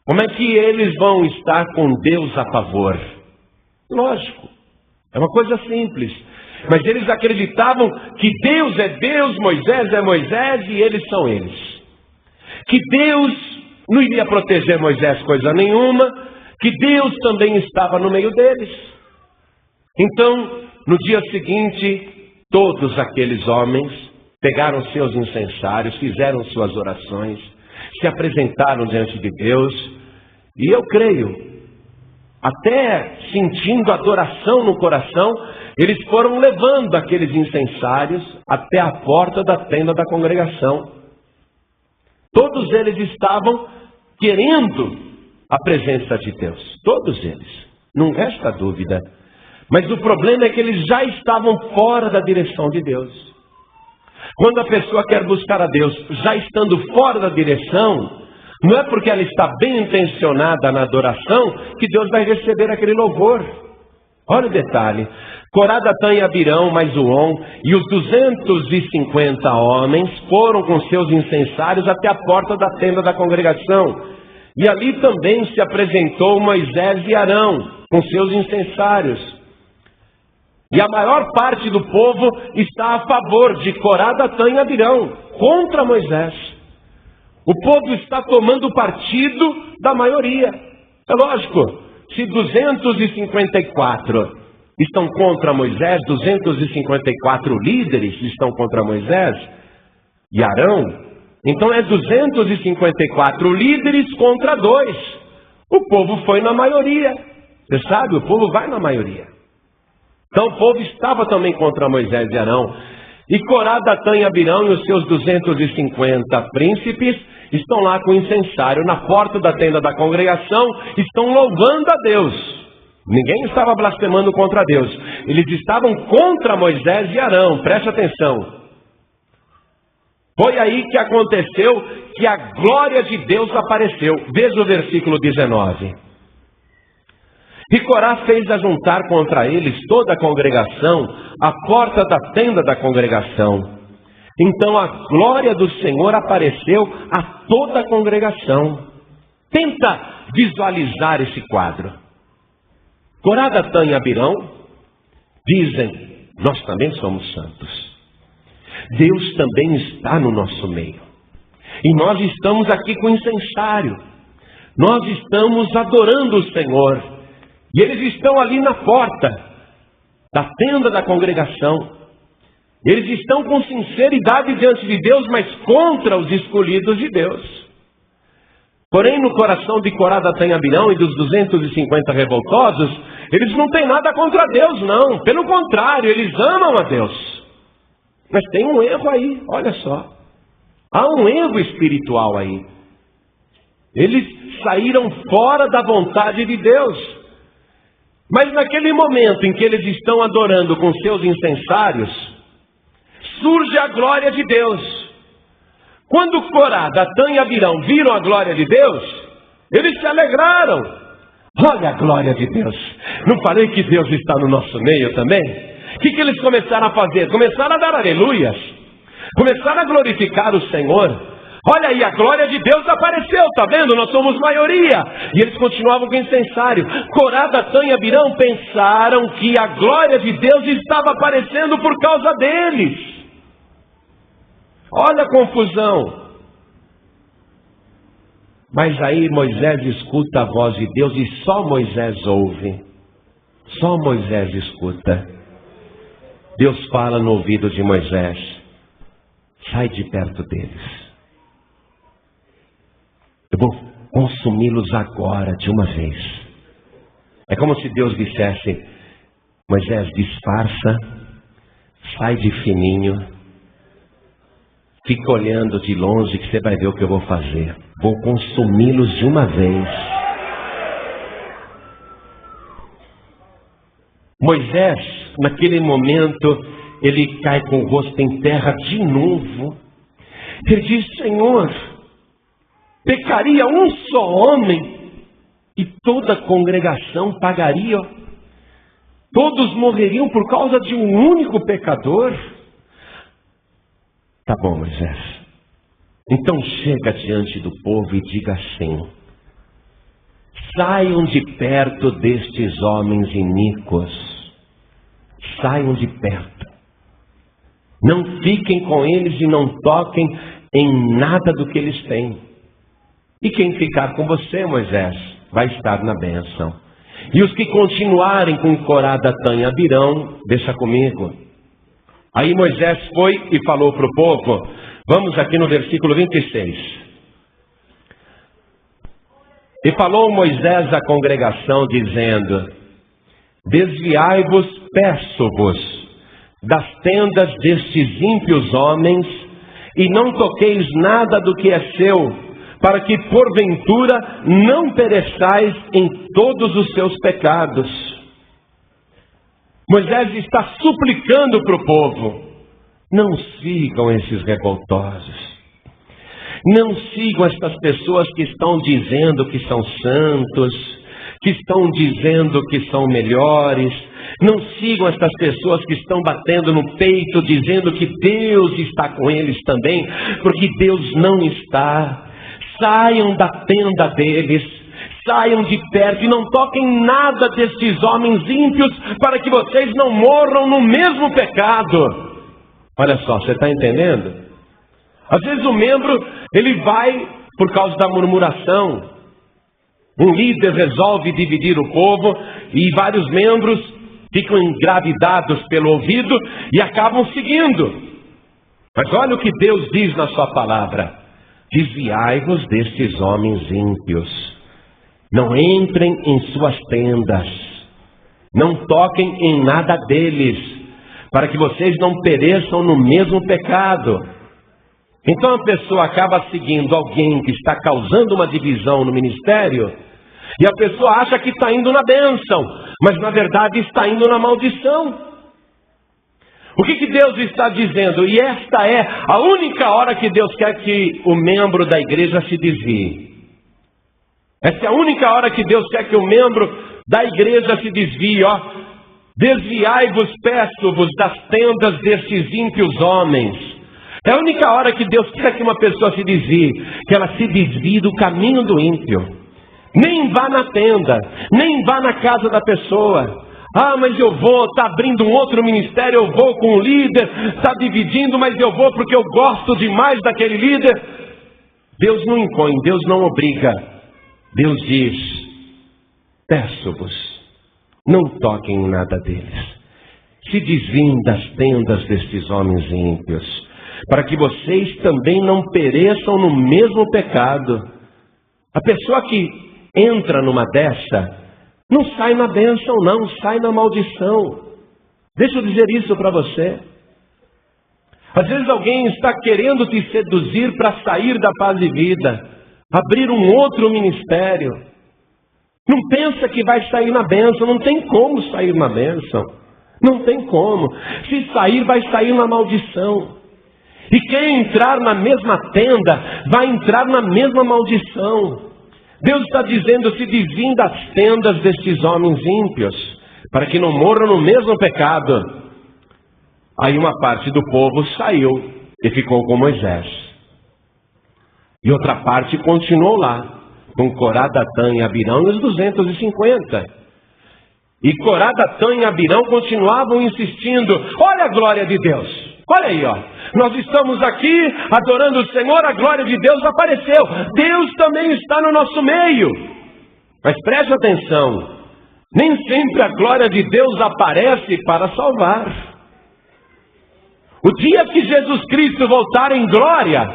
[SPEAKER 2] como é que eles vão estar com Deus a favor? Lógico, é uma coisa simples. Mas eles acreditavam que Deus é Deus, Moisés é Moisés e eles são eles. Que Deus não iria proteger Moisés coisa nenhuma, que Deus também estava no meio deles. Então, no dia seguinte, todos aqueles homens pegaram seus incensários, fizeram suas orações, se apresentaram diante de Deus, e eu creio, até sentindo adoração no coração, eles foram levando aqueles incensários até a porta da tenda da congregação. Todos eles estavam querendo a presença de Deus, todos eles, não resta dúvida. Mas o problema é que eles já estavam fora da direção de Deus. Quando a pessoa quer buscar a Deus, já estando fora da direção, não é porque ela está bem intencionada na adoração que Deus vai receber aquele louvor. Olha o detalhe. Corá, Datã e Abirão, mais o On, e os 250 homens foram com seus incensários até a porta da tenda da congregação. E ali também se apresentou Moisés e Arão com seus incensários. E a maior parte do povo está a favor de Corá, Datã e Abirão, contra Moisés. O povo está tomando partido da maioria. É lógico, se 254 estão contra Moisés, 254 líderes estão contra Moisés e Arão, então é 254 líderes contra 2. O povo foi na maioria. Você sabe, o povo vai na maioria. Então o povo estava também contra Moisés e Arão. E Corá, Datã e Abirão e os seus 250 príncipes estão lá com o incensário na porta da tenda da congregação, estão louvando a Deus. Ninguém estava blasfemando contra Deus. Eles estavam contra Moisés e Arão, preste atenção. Foi aí que aconteceu que a glória de Deus apareceu. Veja o versículo 19. E Corá fez ajuntar contra eles toda a congregação, à porta da tenda da congregação. Então a glória do Senhor apareceu a toda a congregação. Tenta visualizar esse quadro. Corá, Datã e Abirão dizem: nós também somos santos. Deus também está no nosso meio. E nós estamos aqui com incensário. Nós estamos adorando o Senhor. E eles estão ali na porta da tenda da congregação. Eles estão com sinceridade diante de Deus, mas contra os escolhidos de Deus. Porém, no coração de Corá, Datã e Abirão e dos 250 revoltosos, eles não têm nada contra Deus, não. Pelo contrário, eles amam a Deus. Mas tem um erro aí, olha só. Há um erro espiritual aí. Eles saíram fora da vontade de Deus. Mas naquele momento em que eles estão adorando com seus incensários, surge a glória de Deus. Quando Corá, Datã e Abirão viram a glória de Deus, eles se alegraram. Olha a glória de Deus. Não falei que Deus está no nosso meio também? O que eles começaram a fazer? Começaram a dar aleluias. Começaram a glorificar o Senhor. Olha aí, a glória de Deus apareceu, tá vendo? Nós somos maioria. E eles continuavam com o incensário. Corá, Datã e Abirão pensaram que a glória de Deus estava aparecendo por causa deles. Olha a confusão. Mas aí Moisés escuta a voz de Deus e só Moisés ouve. Só Moisés escuta. Deus fala no ouvido de Moisés: sai de perto deles. Eu vou consumi-los agora, de uma vez. É como se Deus dissesse: Moisés, disfarça, sai de fininho, fica olhando de longe que você vai ver o que eu vou fazer. Vou consumi-los de uma vez. Moisés, naquele momento, ele cai com o rosto em terra de novo. Ele diz: Senhor, pecaria um só homem e toda a congregação pagaria? Todos morreriam por causa de um único pecador? Tá bom, Moisés. Então chega diante do povo e diga assim: saiam de perto destes homens iníquos. Saiam de perto. Não fiquem com eles e não toquem em nada do que eles têm. E quem ficar com você, Moisés, vai estar na bênção. E os que continuarem com Corá, Datã e Abirão, deixa comigo. Aí Moisés foi e falou para o povo. Vamos aqui no versículo 26. E falou Moisés à congregação, dizendo: desviai-vos, peço-vos, das tendas destes ímpios homens, e não toqueis nada do que é seu, para que porventura não pereçais em todos os seus pecados. Moisés está suplicando para o povo: não sigam esses revoltosos. Não sigam estas pessoas que estão dizendo que são santos, que estão dizendo que são melhores. Não sigam estas pessoas que estão batendo no peito, dizendo que Deus está com eles também, porque Deus não está. Saiam da tenda deles, saiam de perto e não toquem nada destes homens ímpios, para que vocês não morram no mesmo pecado. Olha só, você está entendendo? Às vezes o membro, ele vai por causa da murmuração. Um líder resolve dividir o povo e vários membros ficam engravidados pelo ouvido e acabam seguindo. Mas olha o que Deus diz na sua palavra: desviai-vos destes homens ímpios. Não entrem em suas tendas. Não toquem em nada deles, para que vocês não pereçam no mesmo pecado. Então a pessoa acaba seguindo alguém que está causando uma divisão no ministério, e a pessoa acha que está indo na bênção, mas na verdade está indo na maldição. O que Deus está dizendo? E esta é a única hora que Deus quer que o membro da igreja se desvie. Esta é a única hora que Deus quer que o membro da igreja se desvie. Desviai-vos, peço-vos, das tendas destes ímpios homens. É a única hora que Deus quer que uma pessoa se desvie, que ela se desvie do caminho do ímpio, Nem vá na tenda, nem vá na casa da pessoa. Ah, mas eu vou, está abrindo um outro ministério, eu vou com o líder, está dividindo, mas eu vou porque eu gosto demais daquele líder. Deus não impõe, Deus não obriga. Deus diz: peço-vos, não toquem em nada deles. Se desviem das tendas destes homens ímpios, para que vocês também não pereçam no mesmo pecado. A pessoa que entra numa dessa, não sai na bênção não, sai na maldição. Deixa eu dizer isso para você. Às vezes alguém está querendo te seduzir para sair da paz e vida, abrir um outro ministério. Não pensa que vai sair na bênção, não tem como sair na bênção. Não tem como. Se sair, vai sair na maldição. E quem entrar na mesma tenda, vai entrar na mesma maldição. Deus está dizendo: se desviem das tendas destes homens ímpios, para que não morram no mesmo pecado. Aí uma parte do povo saiu e ficou com Moisés. E outra parte continuou lá, com Corá, Datã e Abirão e os 250. E Corá, Datã e Abirão continuavam insistindo: olha a glória de Deus. Olha aí, ó. Nós estamos aqui adorando o Senhor, a glória de Deus apareceu. Deus também está no nosso meio. Mas preste atenção, nem sempre a glória de Deus aparece para salvar. O dia que Jesus Cristo voltar em glória,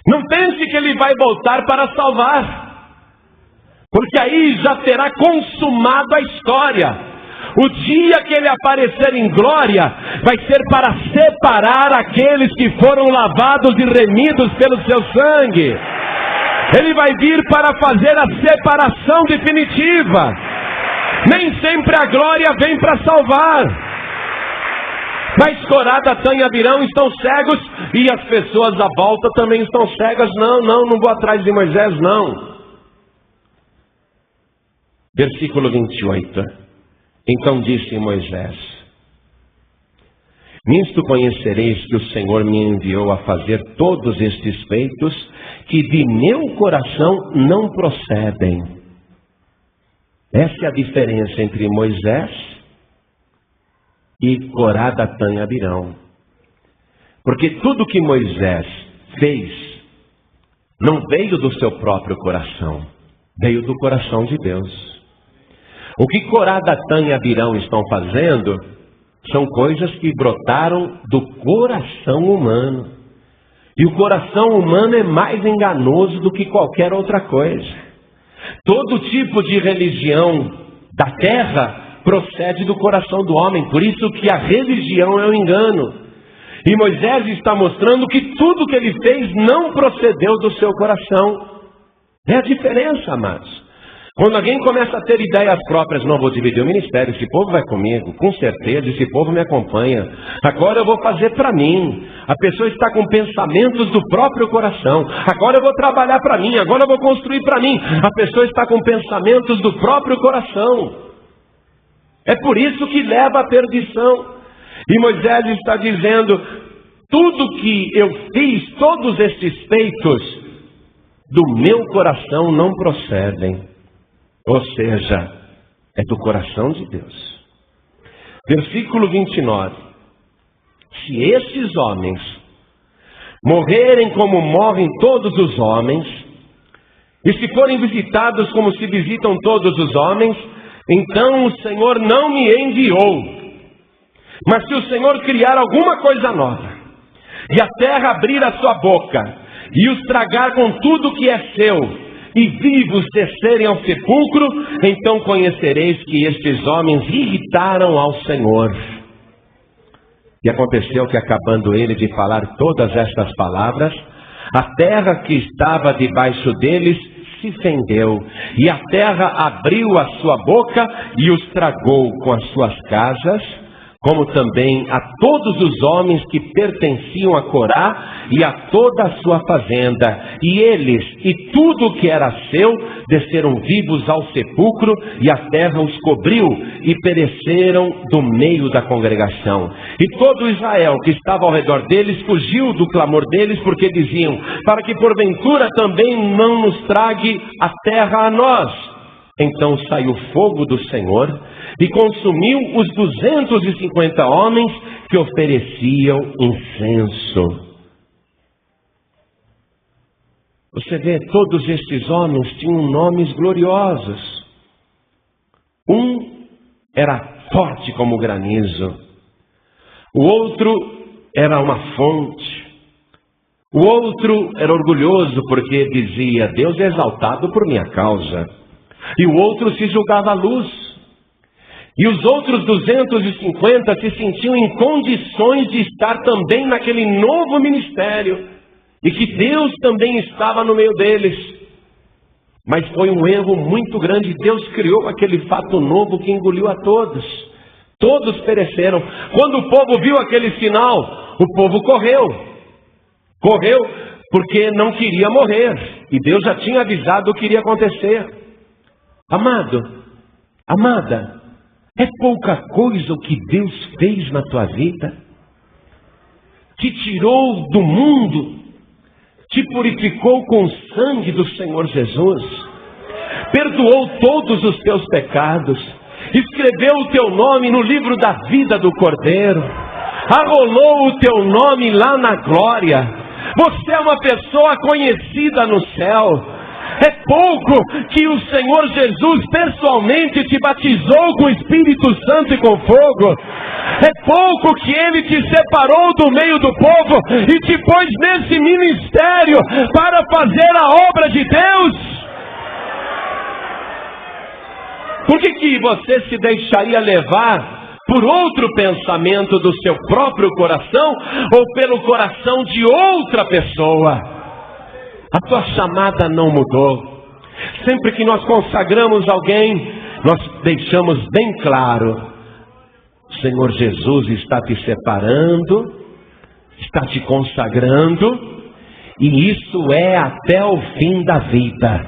[SPEAKER 2] não pense que Ele vai voltar para salvar, porque aí já terá consumado a história. O dia que Ele aparecer em glória, vai ser para separar aqueles que foram lavados e remidos pelo seu sangue. Ele vai vir para fazer a separação definitiva. Nem sempre a glória vem para salvar. Mas Corá, Datã e Abirão estão cegos, e as pessoas à volta também estão cegas. Não vou atrás de Moisés, não. Versículo 28. Então disse Moisés: nisto conhecereis que o Senhor me enviou a fazer todos estes feitos, que de meu coração não procedem. Essa é a diferença entre Moisés e Corá, Datã e Abirão. Porque tudo que Moisés fez não veio do seu próprio coração, veio do coração de Deus. O que Corá, Datã e Abirão estão fazendo são coisas que brotaram do coração humano. E o coração humano é mais enganoso do que qualquer outra coisa. Todo tipo de religião da terra procede do coração do homem. Por isso que a religião é um engano. E Moisés está mostrando que tudo que ele fez não procedeu do seu coração. É a diferença, amados. Quando alguém começa a ter ideias próprias: não, vou dividir o ministério, esse povo vai comigo, com certeza, esse povo me acompanha, agora eu vou fazer para mim. A pessoa está com pensamentos do próprio coração: agora eu vou trabalhar para mim, agora eu vou construir para mim. A pessoa está com pensamentos do próprio coração. É por isso que leva à perdição. E Moisés está dizendo: tudo que eu fiz, todos estes feitos, do meu coração não procedem. Ou seja, é do coração de Deus. Versículo 29. Se estes homens morrerem como morrem todos os homens, e se forem visitados como se visitam todos os homens, então o Senhor não me enviou. Mas se o Senhor criar alguma coisa nova, e a terra abrir a sua boca, e os tragar com tudo que é seu, e vivos descerem ao sepulcro, então conhecereis que estes homens irritaram ao Senhor. E aconteceu que, acabando ele de falar todas estas palavras, a terra que estava debaixo deles se fendeu, e a terra abriu a sua boca e os tragou com as suas casas, como também a todos os homens que pertenciam a Corá e a toda a sua fazenda. E eles e tudo o que era seu desceram vivos ao sepulcro, e a terra os cobriu, e pereceram do meio da congregação. E todo Israel que estava ao redor deles fugiu do clamor deles, porque diziam: para que porventura também não nos trague a terra a nós. Então saiu fogo do Senhor e consumiu os 250 homens que ofereciam incenso. Você vê, todos estes homens tinham nomes gloriosos. Um era forte como granizo, o outro era uma fonte, o outro era orgulhoso porque dizia: Deus é exaltado por minha causa. E o outro se julgava luz. E os outros 250 se sentiam em condições de estar também naquele novo ministério, e que Deus também estava no meio deles. Mas foi um erro muito grande. Deus criou aquele fato novo que engoliu a todos. Todos pereceram. Quando o povo viu aquele sinal, o povo correu. Correu porque não queria morrer. E Deus já tinha avisado o que iria acontecer. Amado, amada, é pouca coisa o que Deus fez na tua vida? Te tirou do mundo, te purificou com o sangue do Senhor Jesus, perdoou todos os teus pecados, escreveu o teu nome no livro da vida do Cordeiro, arrolou o teu nome lá na glória. Você é uma pessoa conhecida no céu. É pouco que o Senhor Jesus pessoalmente te batizou com o Espírito Santo e com fogo. É pouco que Ele te separou do meio do povo e te pôs nesse ministério para fazer a obra de Deus. Por que você se deixaria levar por outro pensamento do seu próprio coração ou pelo coração de outra pessoa? A tua chamada não mudou. Sempre que nós consagramos alguém, nós deixamos bem claro: o Senhor Jesus está te separando, está te consagrando, e isso é até o fim da vida.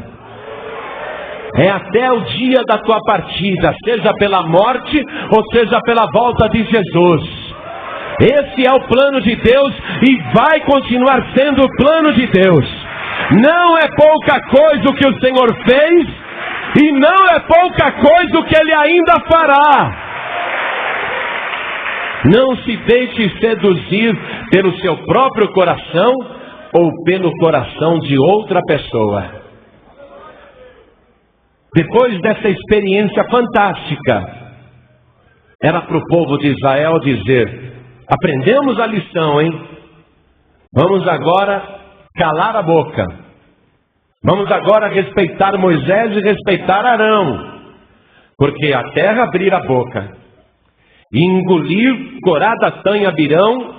[SPEAKER 2] É até o dia da tua partida, seja pela morte ou seja pela volta de Jesus. Esse é o plano de Deus e vai continuar sendo o plano de Deus. Não é pouca coisa o que o Senhor fez, e não é pouca coisa o que Ele ainda fará. Não se deixe seduzir pelo seu próprio coração ou pelo coração de outra pessoa. Depois dessa experiência fantástica, era para o povo de Israel dizer: aprendemos a lição, hein? Vamos agora calar a boca. Vamos agora respeitar Moisés e respeitar Arão, porque a terra abrir a boca e engolir Corá, Datã e Abirão,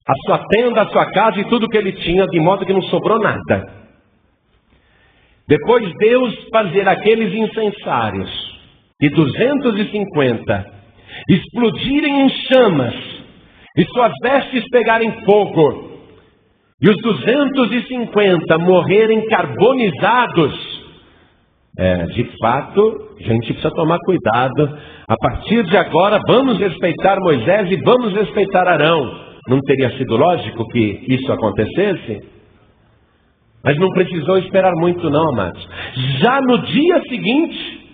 [SPEAKER 2] a sua tenda, a sua casa e tudo que ele tinha, de modo que não sobrou nada. Depois Deus fazer aqueles incensários de 250 explodirem em chamas e suas vestes pegarem fogo, e os 250 morrerem carbonizados. De fato, a gente precisa tomar cuidado. A partir de agora, vamos respeitar Moisés e vamos respeitar Arão. Não teria sido lógico que isso acontecesse? Mas não precisou esperar muito não, amados. Já no dia seguinte,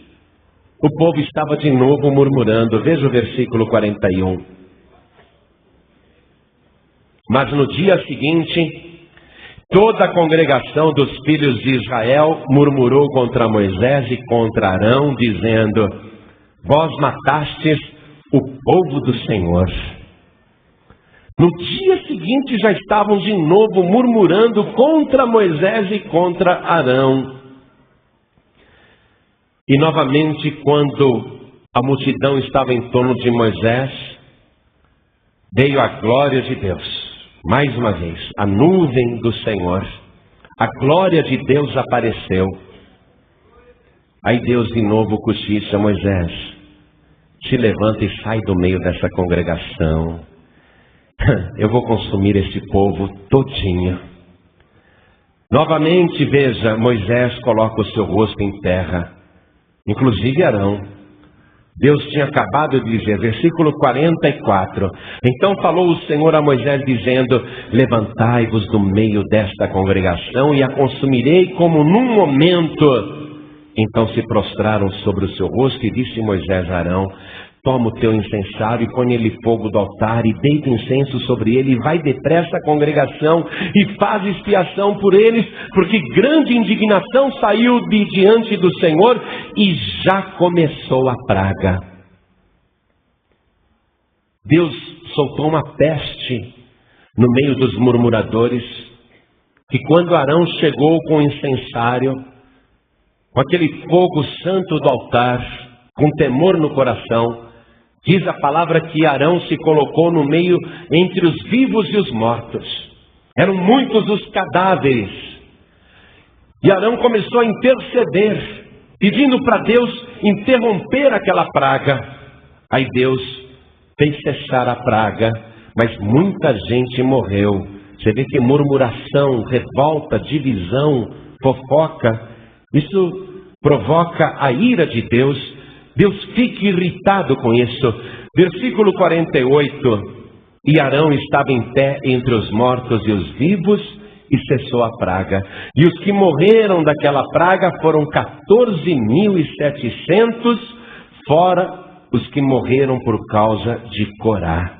[SPEAKER 2] o povo estava de novo murmurando. Veja o versículo 41. Mas no dia seguinte, toda a congregação dos filhos de Israel murmurou contra Moisés e contra Arão, dizendo: vós matastes o povo do Senhor. No dia seguinte já estavam de novo murmurando contra Moisés e contra Arão. E novamente, quando a multidão estava em torno de Moisés, veio a glória de Deus. Mais uma vez, a nuvem do Senhor, a glória de Deus apareceu. Aí Deus de novo cochicha: Moisés, se levanta e sai do meio dessa congregação. Eu vou consumir esse povo todinho. Novamente, veja, Moisés coloca o seu rosto em terra, inclusive Arão. Deus tinha acabado de dizer, versículo 44. Então falou o Senhor a Moisés dizendo: levantai-vos do meio desta congregação e a consumirei como num momento. Então se prostraram sobre o seu rosto e disse Moisés a Arão: toma o teu incensário e põe nele fogo do altar e deita incenso sobre ele e vai depressa à congregação e faz expiação por eles, porque grande indignação saiu de diante do Senhor e já começou a praga. Deus soltou uma peste no meio dos murmuradores, que quando Arão chegou com o incensário, com aquele fogo santo do altar, com temor no coração, diz a palavra que Arão se colocou no meio entre os vivos e os mortos. Eram muitos os cadáveres. E Arão começou a interceder, pedindo para Deus interromper aquela praga. Aí Deus fez cessar a praga, mas muita gente morreu. Você vê que murmuração, revolta, divisão, fofoca, isso provoca a ira de Deus. Deus fica irritado com isso. Versículo 48. E Arão estava em pé entre os mortos e os vivos, e cessou a praga. E os que morreram daquela praga foram 14.700, fora os que morreram por causa de Corá.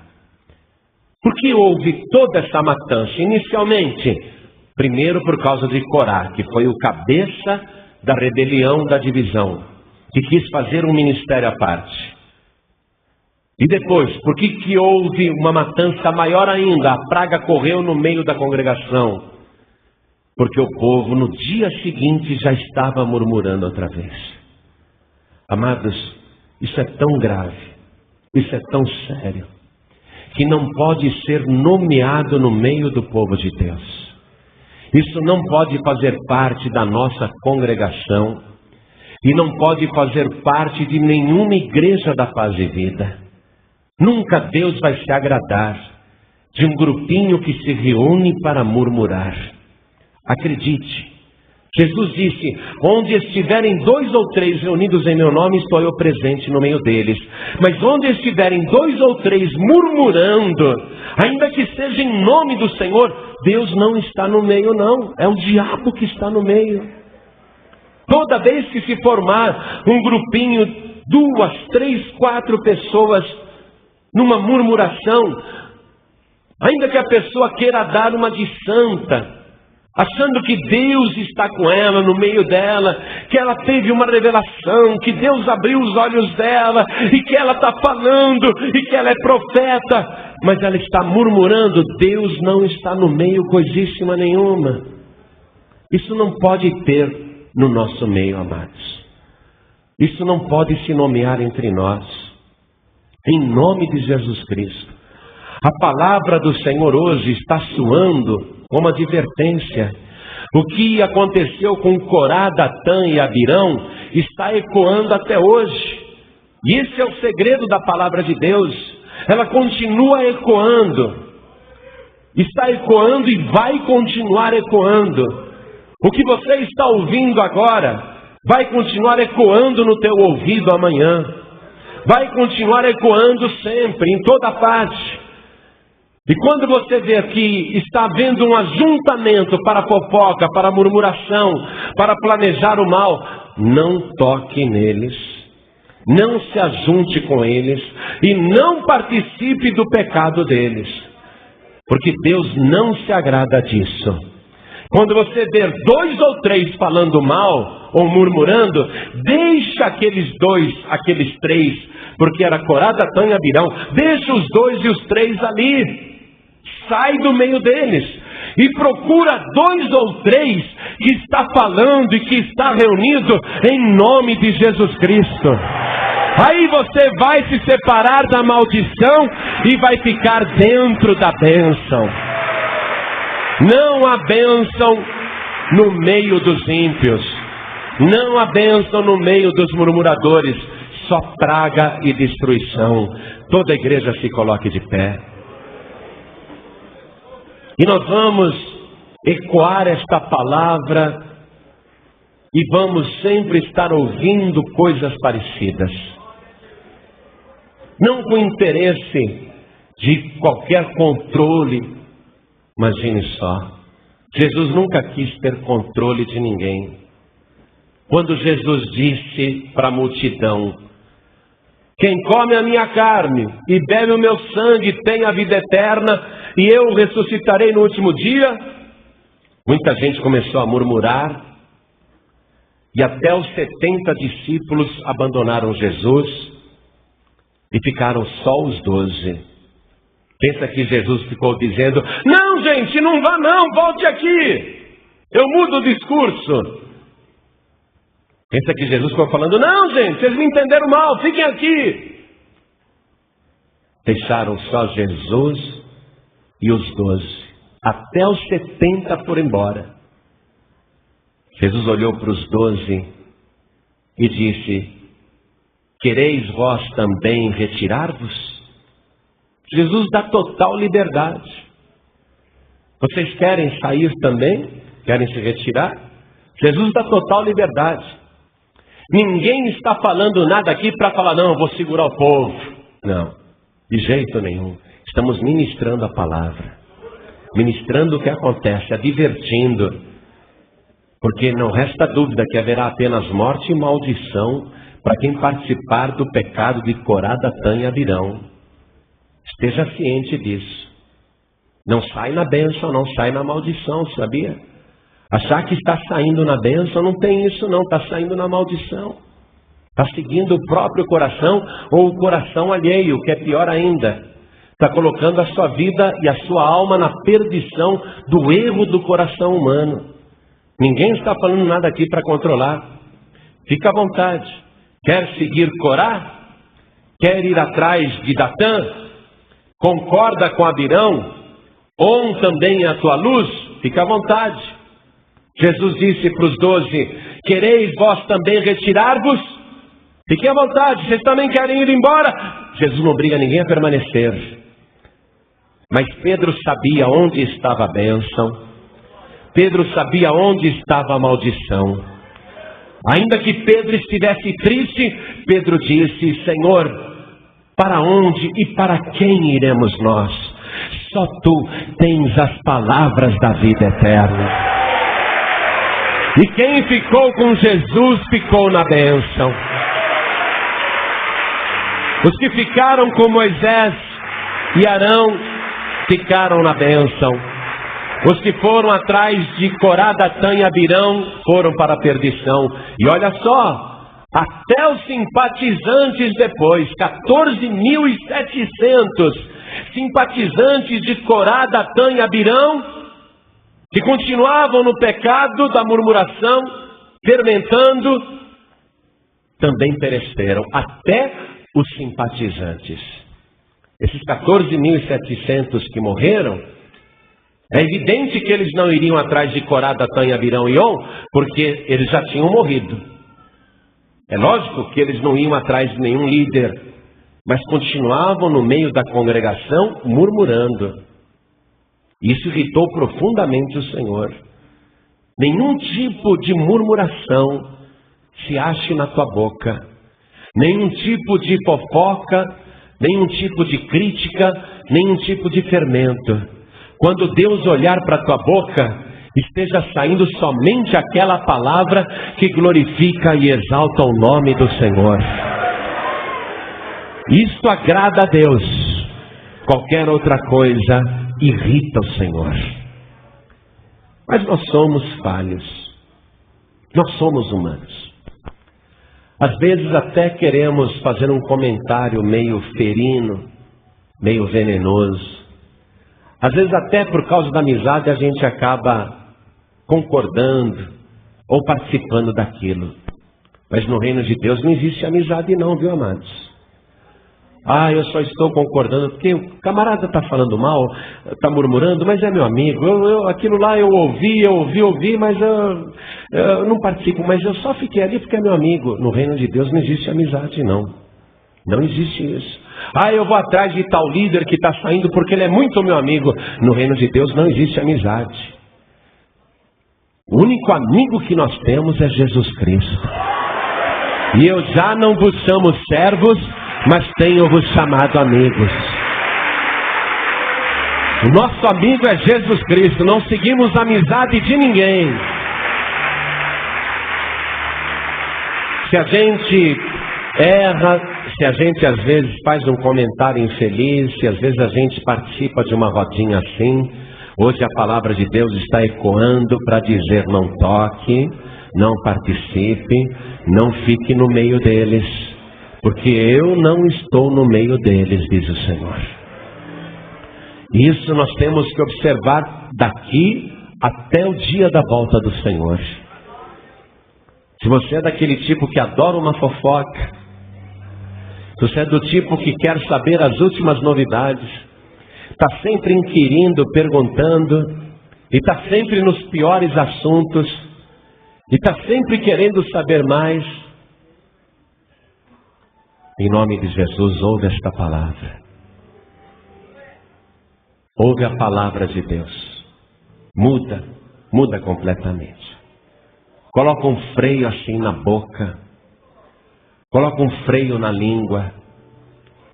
[SPEAKER 2] Por que houve toda essa matança? Inicialmente, primeiro por causa de Corá, que foi o cabeça da rebelião, da divisão, que quis fazer um ministério à parte. E depois, por que houve uma matança maior ainda? A praga correu no meio da congregação. Porque o povo no dia seguinte já estava murmurando outra vez. Amados, isso é tão grave, isso é tão sério, que não pode ser nomeado no meio do povo de Deus. Isso não pode fazer parte da nossa congregação e não pode fazer parte de nenhuma igreja da Paz e Vida. Nunca Deus vai se agradar de um grupinho que se reúne para murmurar. Acredite, Jesus disse: onde estiverem 2 ou 3 reunidos em meu nome, estou eu presente no meio deles. Mas onde estiverem 2 ou 3 murmurando, ainda que seja em nome do Senhor, Deus não está no meio não, é o diabo que está no meio. Toda vez que se formar um grupinho, 2, 3, 4 pessoas numa murmuração, ainda que a pessoa queira dar uma de santa, achando que Deus está com ela, no meio dela, que ela teve uma revelação, que Deus abriu os olhos dela, e que ela está falando, e que ela é profeta, mas ela está murmurando, Deus não está no meio coisíssima nenhuma. Isso não pode ter no nosso meio, amados. Isso não pode se nomear entre nós. Em nome de Jesus Cristo. A palavra do Senhor hoje está soando como advertência. O que aconteceu com Corá, Datã e Abirão está ecoando até hoje. E esse é o segredo da palavra de Deus. Ela continua ecoando. Está ecoando e vai continuar ecoando. O que você está ouvindo agora vai continuar ecoando no teu ouvido amanhã. Vai continuar ecoando sempre, em toda parte. E quando você vê que está havendo um ajuntamento para fofoca, para murmuração, para planejar o mal, não toque neles, não se ajunte com eles e não participe do pecado deles, porque Deus não se agrada disso. Quando você ver 2 ou 3 falando mal ou murmurando, deixa aqueles 2, aqueles 3, porque era Corá, Datã e Abirão, deixa os 2 e os 3 ali. Sai do meio deles e procura 2 ou 3 que está falando e que está reunido em nome de Jesus Cristo. Aí você vai se separar da maldição e vai ficar dentro da bênção. Não há bênção no meio dos ímpios. Não há bênção no meio dos murmuradores. só praga e destruição. Toda a igreja se coloque de pé. E nós vamos ecoar esta palavra e vamos sempre estar ouvindo coisas parecidas. Não com interesse de qualquer controle. Imagine só, Jesus nunca quis ter controle de ninguém. Quando Jesus disse para a multidão: quem come a minha carne e bebe o meu sangue tem a vida eterna, e eu ressuscitarei no último dia, muita gente começou a murmurar, e até os 70 discípulos abandonaram Jesus, e ficaram só os 12. Pensa que Jesus ficou dizendo: não, gente, não vá não, volte aqui, eu mudo o discurso. Pensa que Jesus ficou falando: não, gente, vocês me entenderam mal, fiquem aqui. Deixaram só Jesus e os 12. Até os 70 foram embora. Jesus olhou para os 12 e disse: quereis vós também retirar-vos? Jesus dá total liberdade. Vocês querem sair também? Querem se retirar? Jesus dá total liberdade. Ninguém está falando nada aqui para falar: não, eu vou segurar o povo. Não, de jeito nenhum. Estamos ministrando a palavra, ministrando o que acontece, advertindo, porque não resta dúvida que haverá apenas morte e maldição para quem participar do pecado de Corá, Datã e Abirão. Esteja ciente disso. Não sai na bênção, não sai na maldição, sabia? Achar que está saindo na bênção, não tem isso não, está saindo na maldição. Está seguindo o próprio coração ou o coração alheio, que é pior ainda. Está colocando a sua vida e a sua alma na perdição do erro do coração humano. Ninguém está falando nada aqui para controlar. Fica à vontade. Quer seguir Corá? Quer ir atrás de Datã? Concorda com Abirão? Ou também a tua luz? Fica à vontade. Jesus disse para os 12: quereis vós também retirar-vos? Fiquem à vontade, vocês também querem ir embora? Jesus não obriga ninguém a permanecer. Mas Pedro sabia onde estava a bênção. Pedro sabia onde estava a maldição. Ainda que Pedro estivesse triste, Pedro disse: Senhor, para onde e para quem iremos nós? Só tu tens as palavras da vida eterna. E quem ficou com Jesus ficou na bênção. Os que ficaram com Moisés e Arão ficaram na bênção. Os que foram atrás de Corá, Datã e Abirão foram para a perdição. E olha só, até os simpatizantes depois, 14.700 simpatizantes de Corá, Datã e Abirão, que continuavam no pecado da murmuração, fermentando, também pereceram, até os simpatizantes. Esses 14.700 que morreram, é evidente que eles não iriam atrás de Corá, Datã e Abirão e On, porque eles já tinham morrido. É lógico que eles não iam atrás de nenhum líder, mas continuavam no meio da congregação murmurando. Isso irritou profundamente o Senhor. Nenhum tipo de murmuração se ache na tua boca. Nenhum tipo de fofoca, nenhum tipo de crítica, nenhum tipo de fermento. Quando Deus olhar para a tua boca, esteja saindo somente aquela palavra que glorifica e exalta o nome do Senhor. Isto agrada a Deus. Qualquer outra coisa irrita o Senhor. Mas nós somos falhos. Nós somos humanos. Às vezes até queremos fazer um comentário meio ferino, meio venenoso. Às vezes até por causa da amizade a gente acaba concordando ou participando daquilo. Mas no reino de Deus não existe amizade não, viu, amados? Eu só estou concordando porque o camarada está falando mal, está murmurando, mas é meu amigo. Aquilo lá eu ouvi, mas Eu não participo, mas eu só fiquei ali porque é meu amigo. No reino de Deus não existe amizade, não. Não existe isso. Eu vou atrás de tal líder que está saindo porque ele é muito meu amigo. No reino de Deus não existe amizade. O único amigo que nós temos é Jesus Cristo. E eu já não vos chamo servos, mas tenho-vos chamado amigos. O nosso amigo é Jesus Cristo. Não seguimos a amizade de ninguém. Se a gente erra, se a gente às vezes faz um comentário infeliz, se às vezes a gente participa de uma rodinha assim, hoje a palavra de Deus está ecoando para dizer: não toque, não participe, não fique no meio deles, porque eu não estou no meio deles, diz o Senhor. Isso nós temos que observar daqui até o dia da volta do Senhor. Se você é daquele tipo que adora uma fofoca, se você é do tipo que quer saber as últimas novidades, está sempre inquirindo, perguntando, e está sempre nos piores assuntos, e está sempre querendo saber mais, em nome de Jesus, ouve esta palavra. Ouve a palavra de Deus. Muda completamente. Coloca um freio assim na boca. Coloca um freio na língua.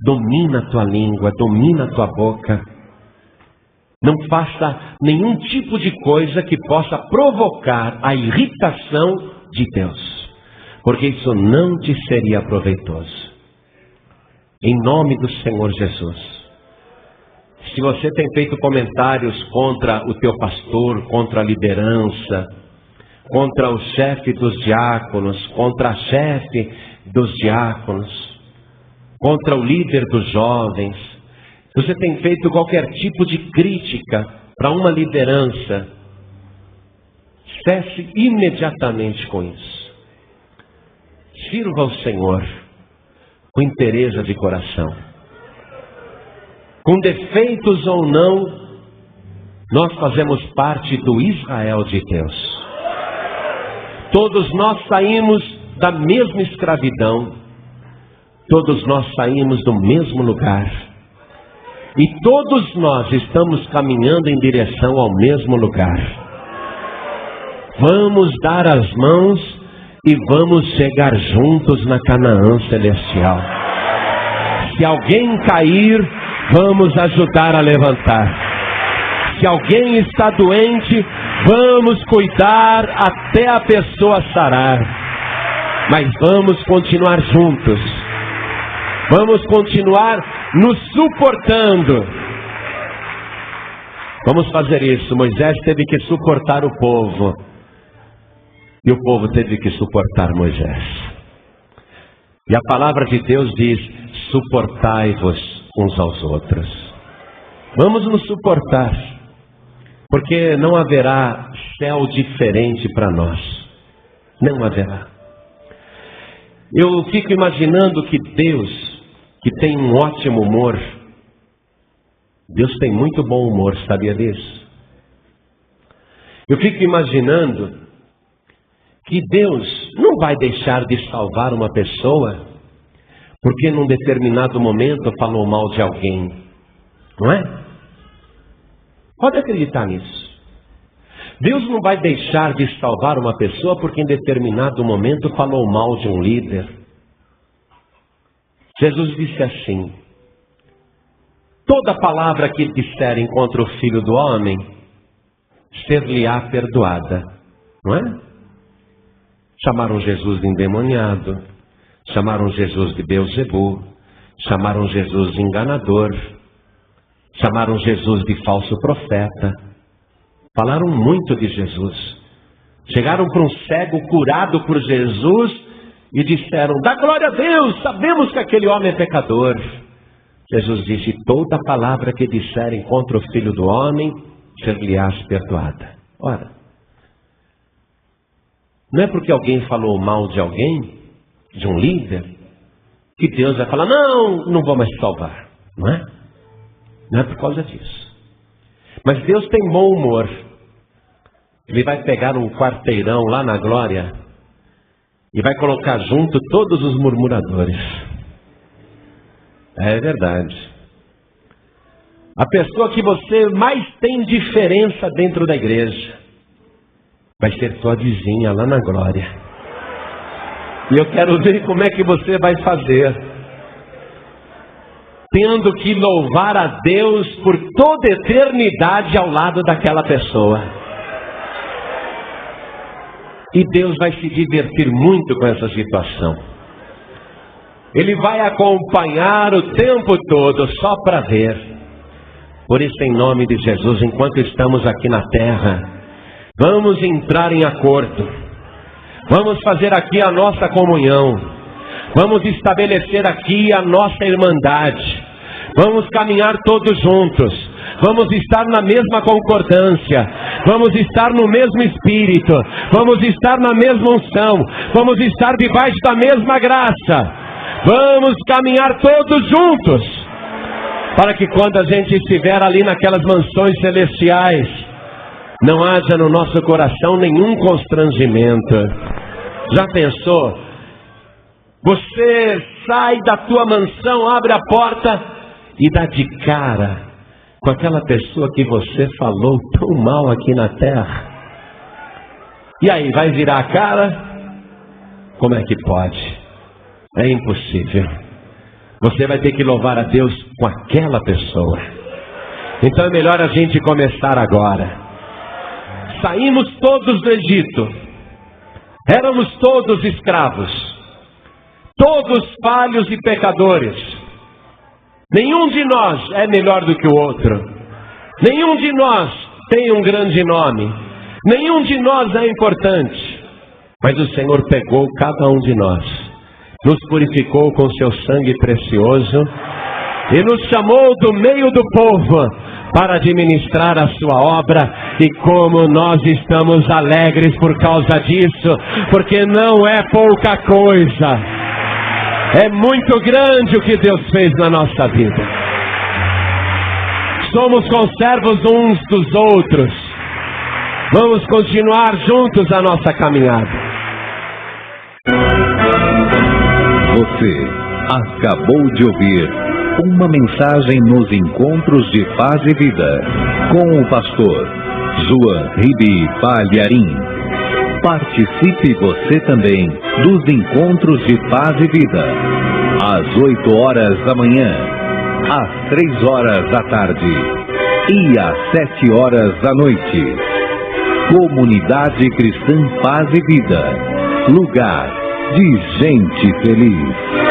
[SPEAKER 2] Domina a tua língua, domina a tua boca. Não faça nenhum tipo de coisa que possa provocar a irritação de Deus, porque isso não te seria proveitoso. Em nome do Senhor Jesus. Se você tem feito comentários contra o teu pastor, contra a liderança, contra o chefe dos diáconos, contra a chefe dos diáconos, contra o líder dos jovens, se você tem feito qualquer tipo de crítica para uma liderança, cesse imediatamente com isso. Sirva ao Senhor com inteireza de coração. Com defeitos ou não, nós fazemos parte do Israel de Deus. Todos nós saímos da mesma escravidão. Todos nós saímos do mesmo lugar. E todos nós estamos caminhando em direção ao mesmo lugar. Vamos dar as mãos e vamos chegar juntos na Canaã celestial. Se alguém cair, vamos ajudar a levantar. Se alguém está doente, vamos cuidar até a pessoa sarar. Mas vamos continuar juntos. Vamos continuar nos suportando. Vamos fazer isso. Moisés teve que suportar o povo. E o povo teve que suportar Moisés. E a palavra de Deus diz: suportai-vos uns aos outros. Vamos nos suportar, porque não haverá céu diferente para nós. Não haverá. Eu fico imaginando que Deus, que tem um ótimo humor, Deus tem muito bom humor, sabia disso? Eu fico imaginando que Deus não vai deixar de salvar uma pessoa porque num determinado momento falou mal de alguém, não é? Pode acreditar nisso. Deus não vai deixar de salvar uma pessoa porque em determinado momento falou mal de um líder. Jesus disse assim: toda palavra que disserem contra o Filho do Homem, ser-lhe-á perdoada, não é? Chamaram Jesus de endemoniado, chamaram Jesus de Beelzebu, chamaram Jesus de enganador, chamaram Jesus de falso profeta. Falaram muito de Jesus. Chegaram para um cego curado por Jesus e disseram: dá glória a Deus, sabemos que aquele homem é pecador. Jesus disse: toda palavra que disserem contra o Filho do Homem, ser-lhe-á perdoada. Ora, não é porque alguém falou mal de alguém, de um líder, que Deus vai falar: não vou mais salvar. Não é? Não é por causa disso. Mas Deus tem bom humor. Ele vai pegar um quarteirão lá na glória e vai colocar junto todos os murmuradores. É verdade. A pessoa que você mais tem diferença dentro da igreja vai ser sua vizinha lá na glória. E eu quero ver como é que você vai fazer, tendo que louvar a Deus por toda a eternidade ao lado daquela pessoa. E Deus vai se divertir muito com essa situação. Ele vai acompanhar o tempo todo só para ver. Por isso, em nome de Jesus, enquanto estamos aqui na terra, vamos entrar em acordo. Vamos fazer aqui a nossa comunhão. Vamos estabelecer aqui a nossa irmandade. Vamos caminhar todos juntos. Vamos estar na mesma concordância. Vamos estar no mesmo espírito. Vamos estar na mesma unção. Vamos estar debaixo da mesma graça. Vamos caminhar todos juntos, para que quando a gente estiver ali naquelas mansões celestiais, não haja no nosso coração nenhum constrangimento. Já pensou? Você sai da tua mansão, abre a porta e dá de cara com aquela pessoa que você falou tão mal aqui na terra. E aí, vai virar a cara? Como é que pode? É impossível. Você vai ter que louvar a Deus com aquela pessoa. Então é melhor a gente começar agora. Saímos todos do Egito. Éramos todos escravos. Todos falhos e pecadores. Nenhum de nós é melhor do que o outro. Nenhum de nós tem um grande nome. Nenhum de nós é importante. Mas o Senhor pegou cada um de nós, nos purificou com seu sangue precioso e nos chamou do meio do povo para administrar a sua obra. E como nós estamos alegres por causa disso, porque não é pouca coisa, é muito grande o que Deus fez na nossa vida. Somos conservos uns dos outros. Vamos continuar juntos a nossa caminhada.
[SPEAKER 1] Você acabou de ouvir uma mensagem nos Encontros de Paz e Vida, com o pastor João Ribe Palharim. Participe você também dos Encontros de Paz e Vida, às 8 horas da manhã, às 3 horas da tarde e às 7 horas da noite. Comunidade Cristã Paz e Vida, lugar de gente feliz.